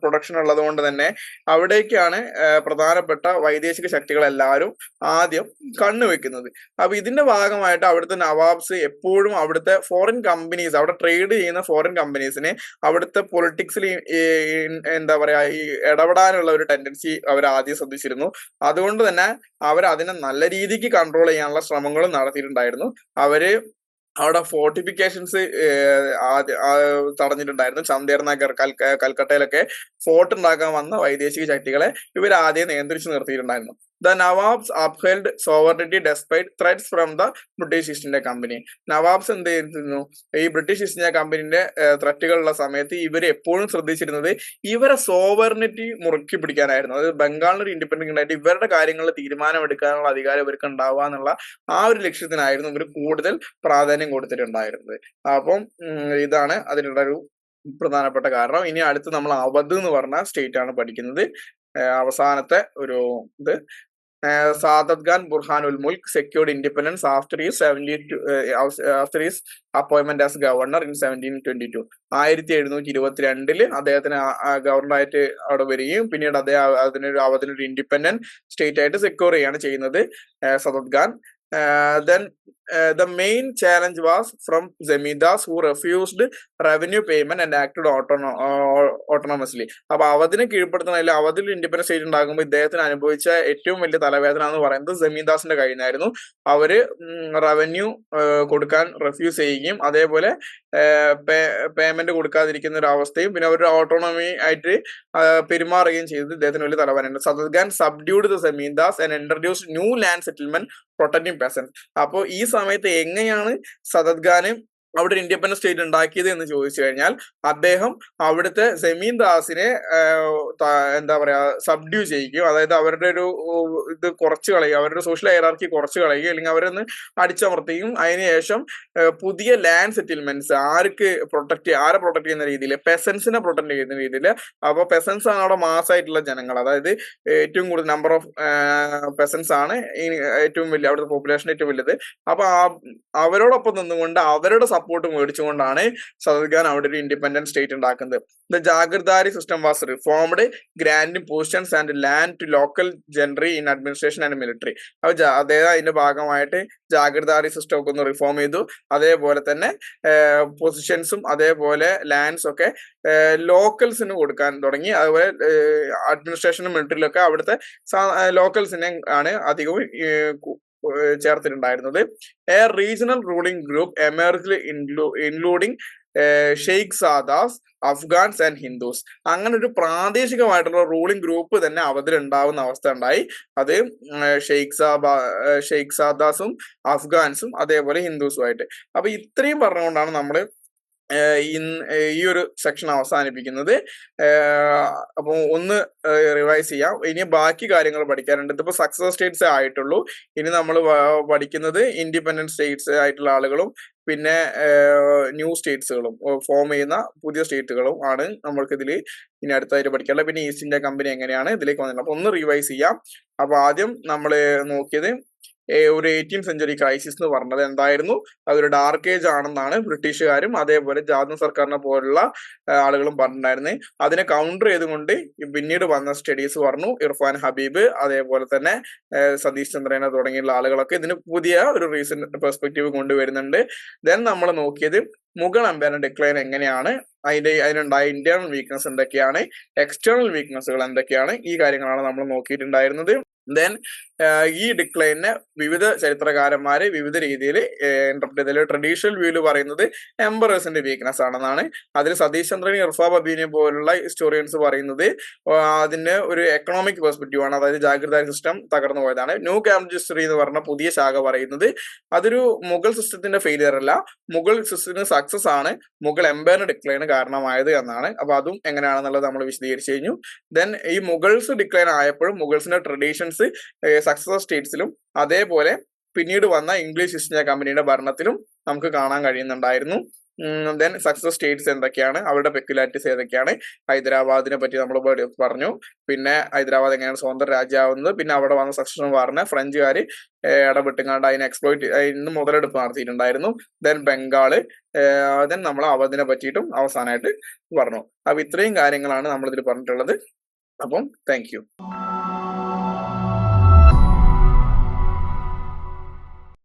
പ്രൊഡക്ഷൻ ഉള്ളത് കൊണ്ട് തന്നെ അവിടേക്കാണ് പ്രധാനപ്പെട്ട വൈദേശിക ശക്തികളെല്ലാവരും ആദ്യം കണ്ണുവെക്കുന്നത്. അപ്പൊ ഇതിന്റെ ഭാഗമായിട്ട് അവിടുത്തെ നവാബ്സ് എപ്പോഴും അവിടുത്തെ ഫോറിൻ കമ്പനീസ്, അവിടെ ട്രേഡ് ചെയ്യുന്ന ഫോറിൻ കമ്പനീസിനെ അവിടുത്തെ പൊളിറ്റിക്സിൽ എന്താ പറയാ ഈ ഇടപെടാനുള്ള ഒരു ടെൻഡൻസി അവർ ആദ്യം ശ്രദ്ധിച്ചിരുന്നു. അതുകൊണ്ട് തന്നെ അവർ അതിനെ നല്ല രീതിക്ക് കൺട്രോൾ ചെയ്യാനുള്ള ശ്രമങ്ങളും നടത്തിയിട്ടുണ്ടായിരുന്നു. അവിടെ ഫോർട്ടിഫിക്കേഷൻസ് തടഞ്ഞിട്ടുണ്ടായിരുന്നു. ചന്ദേർനഗർ, കൽക്കട്ടയിലൊക്കെ ഫോർട്ട് ഉണ്ടാക്കാൻ വന്ന വൈദേശിക ശക്തികളെ ഇവർ ആദ്യം നിയന്ത്രിച്ചു നിർത്തിയിട്ടുണ്ടായിരുന്നു. The Nawabs upheld sovereignty despite threats from the British East India Company. Nawabs എന്ത് ചെയ്തിരുന്നു, ഈ ബ്രിട്ടീഷ് ഈസ്റ്റ് ഇന്ത്യ കമ്പനിന്റെ ത്രെറ്റുകളുള്ള സമയത്ത് ഇവർ എപ്പോഴും ശ്രദ്ധിച്ചിരുന്നത് ഇവരെ സോവറിനിറ്റി മുറുക്കി പിടിക്കാനായിരുന്നു. അതായത് ബംഗാളിനൊരു ഇൻഡിപെൻഡന്റ് ആയിട്ട് ഇവരുടെ കാര്യങ്ങളിൽ തീരുമാനമെടുക്കാനുള്ള അധികാരം ഇവർക്ക് ഉണ്ടാവുക എന്നുള്ള ആ ഒരു ലക്ഷ്യത്തിനായിരുന്നു ഇവർ കൂടുതൽ പ്രാധാന്യം കൊടുത്തിട്ടുണ്ടായിരുന്നത്. അപ്പം ഇതാണ് അതിനുള്ള ഒരു പ്രധാനപ്പെട്ട കാരണം. ഇനി അടുത്ത് നമ്മൾ അവധ് എന്ന് പറഞ്ഞ സ്റ്റേറ്റ് ആണ് പഠിക്കുന്നത്. അവസാനത്തെ ഒരു ഇത്, സാദത്ത് ഖാൻ ബുർഹാനുൽ മുൽക്ക് secured independence after his appointment as governor in 1722. 1722 അദ്ദേഹത്തിന് ഗവർണറായിട്ട് അവിടെ വരികയും പിന്നീട് അദ്ദേഹം അതിനൊരു ഇൻഡിപെൻഡന്റ് സ്റ്റേറ്റ് ആയിട്ട് സെക്യൂർ ചെയ്യുകയാണ് ചെയ്യുന്നത് Sadath Khan. then the main challenge was from Zemidas who refused revenue payment and acted autonomously. അപ്പൊ അവധിനെ കീഴ്പ്പെടുത്തണ അവധിൽ ഇൻഡിപെൻഡന്റ് സ്റ്റേറ്റ് ഉണ്ടാകുമ്പോൾ ഇദ്ദേഹത്തിന് അനുഭവിച്ച ഏറ്റവും വലിയ തലവേദന എന്ന് പറയുന്നത് ജമീന്ദാസിന്റെ കയ്യിലായിരുന്നു. അവര് റവന്യൂ കൊടുക്കാൻ റെഫ്യൂസ് ചെയ്യുകയും അതേപോലെ പേയ്മെന്റ് കൊടുക്കാതിരിക്കുന്ന ഒരു അവസ്ഥയും പിന്നെ അവരുടെ ഓട്ടോണമി ആയിട്ട് പെരുമാറുകയും ചെയ്തത് ഇദ്ദേഹത്തിന് വലിയ തലവേദനയുണ്ട്. Saadat Khan subdued the zamindars and introduce new land settlement protecting peasants. അപ്പോൾ ഈ സമയത്ത് എങ്ങനെയാണ് സദത്ഖാന് അവിടെ ഒരു ഇൻഡിപെൻഡന്റ് സ്റ്റേറ്റ് ഉണ്ടാക്കിയത് എന്ന് ചോദിച്ചു കഴിഞ്ഞാൽ അദ്ദേഹം അവിടുത്തെ ജമീന്ദാസിനെ എന്താ പറയാ സബ്ഡ്യൂ ചെയ്യിക്കുകയും അതായത് അവരുടെ ഒരു ഇത് കുറച്ച് കളയുക, അവരുടെ സോഷ്യൽ ഹൈറാർക്കി കുറച്ച് കളയുക അല്ലെങ്കിൽ അവരൊന്ന് അടിച്ചമർത്തുകയും അതിനുശേഷം പുതിയ ലാൻഡ് സെറ്റിൽമെന്റ്സ് ആരെ പ്രൊട്ടക്ട് ചെയ്യുന്ന രീതിയിൽ പെസൻസിനെ പ്രൊട്ടക്ട് ചെയ്യുന്ന രീതിയിൽ. അപ്പൊ പെസൻസ് ആണ് അവിടെ മാസമായിട്ടുള്ള ജനങ്ങൾ, അതായത് ഏറ്റവും കൂടുതൽ നമ്പർ ഓഫ് പെസൻസ് ആണ് ഏറ്റവും വലിയ അവിടുത്തെ പോപ്പുലേഷൻ ഏറ്റവും വലുത്. അപ്പൊ അവരോടൊപ്പം നിന്നുകൊണ്ട് അവരുടെ സപ്പോർട്ട് മേടിച്ചുകൊണ്ടാണ് സദത്ഖാൻ അവിടെ ഒരു ഇൻഡിപെൻഡന്റ് സ്റ്റേറ്റ് ഉണ്ടാക്കുന്നത്. The jagirdari system was reformed, granting positions and land to local gentry in administration and military. അപ്പൊ അദ്ദേഹം അതിന്റെ ഭാഗമായിട്ട് ജാഗിർദാരി സിസ്റ്റം ഒക്കെ ഒന്ന് റിഫോം ചെയ്തു. അതേപോലെ തന്നെ പൊസിഷൻസും അതേപോലെ ലാൻഡ്സ് ഒക്കെ ലോക്കൽസിന് കൊടുക്കാൻ തുടങ്ങി. അതുപോലെ അഡ്മിനിസ്ട്രേഷനും മിലിറ്ററിയിലൊക്കെ അവിടുത്തെ ലോക്കൽസിനെ ആണ് അധികവും ചേർത്തിട്ടുണ്ടായിരുന്നത്. A regional ruling group emerged including Sheikhzadas, Afghans and Hindus. അങ്ങനെ ഒരു പ്രാദേശികമായിട്ടുള്ള റൂളിംഗ് ഗ്രൂപ്പ് തന്നെ അവധിലുണ്ടാവുന്ന അവസ്ഥ ഉണ്ടായി. അത് ഷെയ്ഖ് സാദാസും അഫ്ഗാൻസും അതേപോലെ ഹിന്ദുസും ആയിട്ട്. അപ്പൊ ഇത്രയും പറഞ്ഞുകൊണ്ടാണ് നമ്മൾ ഈ ഒരു സെക്ഷൻ അവസാനിപ്പിക്കുന്നത്. അപ്പൊ ഒന്ന് റിവൈസ് ചെയ്യാം. ഇനി ബാക്കി കാര്യങ്ങൾ പഠിക്കാനുണ്ട്. ഇതിപ്പോ സക്സസ് സ്റ്റേറ്റ്സ് ആയിട്ടുള്ളൂ. ഇനി നമ്മൾ പഠിക്കുന്നത് ഇൻഡിപെൻഡന്റ് സ്റ്റേറ്റ്സ് ആയിട്ടുള്ള ആളുകളും പിന്നെ ന്യൂ സ്റ്റേറ്റ്സുകളും ഫോം ചെയ്യുന്ന പുതിയ സ്റ്റേറ്റുകളും ആണ് നമ്മൾക്ക് ഇതിൽ ഇനി അടുത്തായിട്ട് പഠിക്കാനുള്ളത്. പിന്നെ ഈസ്റ്റ് ഇന്ത്യ കമ്പനി എങ്ങനെയാണ് ഇതിലേക്ക് വന്നത്. അപ്പൊ ഒന്ന് റിവൈസ് ചെയ്യാം. അപ്പൊ ആദ്യം നമ്മൾ നോക്കിയത് ഒരു 18th സെഞ്ചുറി ക്രൈസിസ് എന്ന് പറഞ്ഞത് എന്തായിരുന്നു? അതൊരു ഡാർക്ക് ഏജ് ആണെന്നാണ് ബ്രിട്ടീഷുകാരും അതേപോലെ ജാഥ സർക്കാരിനെ പോലുള്ള ആളുകളും പറഞ്ഞിട്ടുണ്ടായിരുന്നത്. അതിനെ കൗണ്ടർ ചെയ്തുകൊണ്ട് പിന്നീട് വന്ന സ്റ്റഡീസ് പറഞ്ഞു. ഇർഫാൻ ഹബീബ് അതേപോലെ തന്നെ സതീഷ് ചന്ദ്രനെ തുടങ്ങിയുള്ള ആളുകളൊക്കെ ഇതിന് പുതിയ ഒരു റീസൺ പെർസ്പെക്റ്റീവ് കൊണ്ടുവരുന്നുണ്ട്. ദെൻ നമ്മൾ നോക്കിയത് മുഗൾ എംപയറിന്റെ ഡിക്ലൈൻ എങ്ങനെയാണ്, അതിനുണ്ടായ ഇന്റേണൽ വീക്ക്നസ് എന്തൊക്കെയാണ്, എക്സ്റ്റേണൽ വീക്ക്നസ്സുകൾ എന്തൊക്കെയാണ്, ഈ കാര്യങ്ങളാണ് നമ്മൾ നോക്കിയിട്ടുണ്ടായിരുന്നത്. ദെൻ ഈ ഡിക്ലൈനെ വിവിധ ചരിത്രകാരന്മാര് വിവിധ രീതിയിൽ ഇന്റർപ്രറ്റ് ചെയ്തത്. ട്രഡീഷണൽ വ്യൂല് പറയുന്നത് എംപറേഴ്സിന്റെ വീക്ക്നസ് ആണെന്നാണ്. അതിൽ സതീഷ് ചന്ദ്രൻ, ഇർഫാൻ ഹബീബിനെ പോലുള്ള ഹിസ്റ്റോറിയൻസ് പറയുന്നത് അതിന്റെ ഒരു എക്കണോമിക് പെർസ്പെക്റ്റീവ് ആണ്, അതായത് ജാഗിർദാരി സിസ്റ്റം തകർന്നു പോയതാണ്. ന്യൂ ക്യാമ്പ് ഹിസ്റ്ററി എന്ന് പറഞ്ഞ പുതിയ ശാഖ പറയുന്നത് അതൊരു മുഗൾ സിസ്റ്റത്തിന്റെ ഫെയിലിയർ അല്ല, മുഗൾ സിസ്റ്റത്തിന് സക്സസ് ആണ് മുഗൾ എംപയറിന്റെ ഡിക്ലൈന് കാരണമായത് എന്നാണ്. അപ്പൊ അതും എങ്ങനെയാണെന്നുള്ളത് നമ്മൾ വിശദീകരിച്ചു കഴിഞ്ഞു. ദെൻ ഈ മുഗൾസ് ഡിക്ലൈൻ ആയപ്പോഴും മുഗൾസിന്റെ ട്രഡീഷൻസ് സക്സസ് സ്റ്റേറ്റ്സിലും അതേപോലെ പിന്നീട് വന്ന ഇംഗ്ലീഷ് ഈസ്റ്റ് ഇന്ത്യ കമ്പനിയുടെ ഭരണത്തിലും നമുക്ക് കാണാൻ കഴിയുന്നുണ്ടായിരുന്നു. ദെൻ സക്സസ് സ്റ്റേറ്റ്സ് എന്തൊക്കെയാണ്, അവരുടെ പെക്യുലാരിറ്റീസ് ഏതൊക്കെയാണ്, ഹൈദരാബാദിനെ പറ്റി നമ്മൾ പറഞ്ഞു. പിന്നെ ഹൈദരാബാദ് എങ്ങനെയാണ് സ്വതന്ത്ര രാജ്യമാവുന്നത്, പിന്നെ അവിടെ വന്ന സക്സഷൻ വാറിനെ ഫ്രഞ്ചുകാർ ഇടപെട്ടുങ്ങാണ്ട് അതിനെ എക്സ്പ്ലോയിറ്റ് ഇന്ന് മുതലെടുപ്പ് നടത്തിയിട്ടുണ്ടായിരുന്നു. ദെൻ ബംഗാള്, ദെൻ നമ്മൾ അവധിനെ പറ്റിയിട്ടും അവസാനമായിട്ട് പറഞ്ഞു. അപ്പൊ ഇത്രയും കാര്യങ്ങളാണ് നമ്മളിതിൽ പറഞ്ഞിട്ടുള്ളത്. അപ്പം താങ്ക് യു.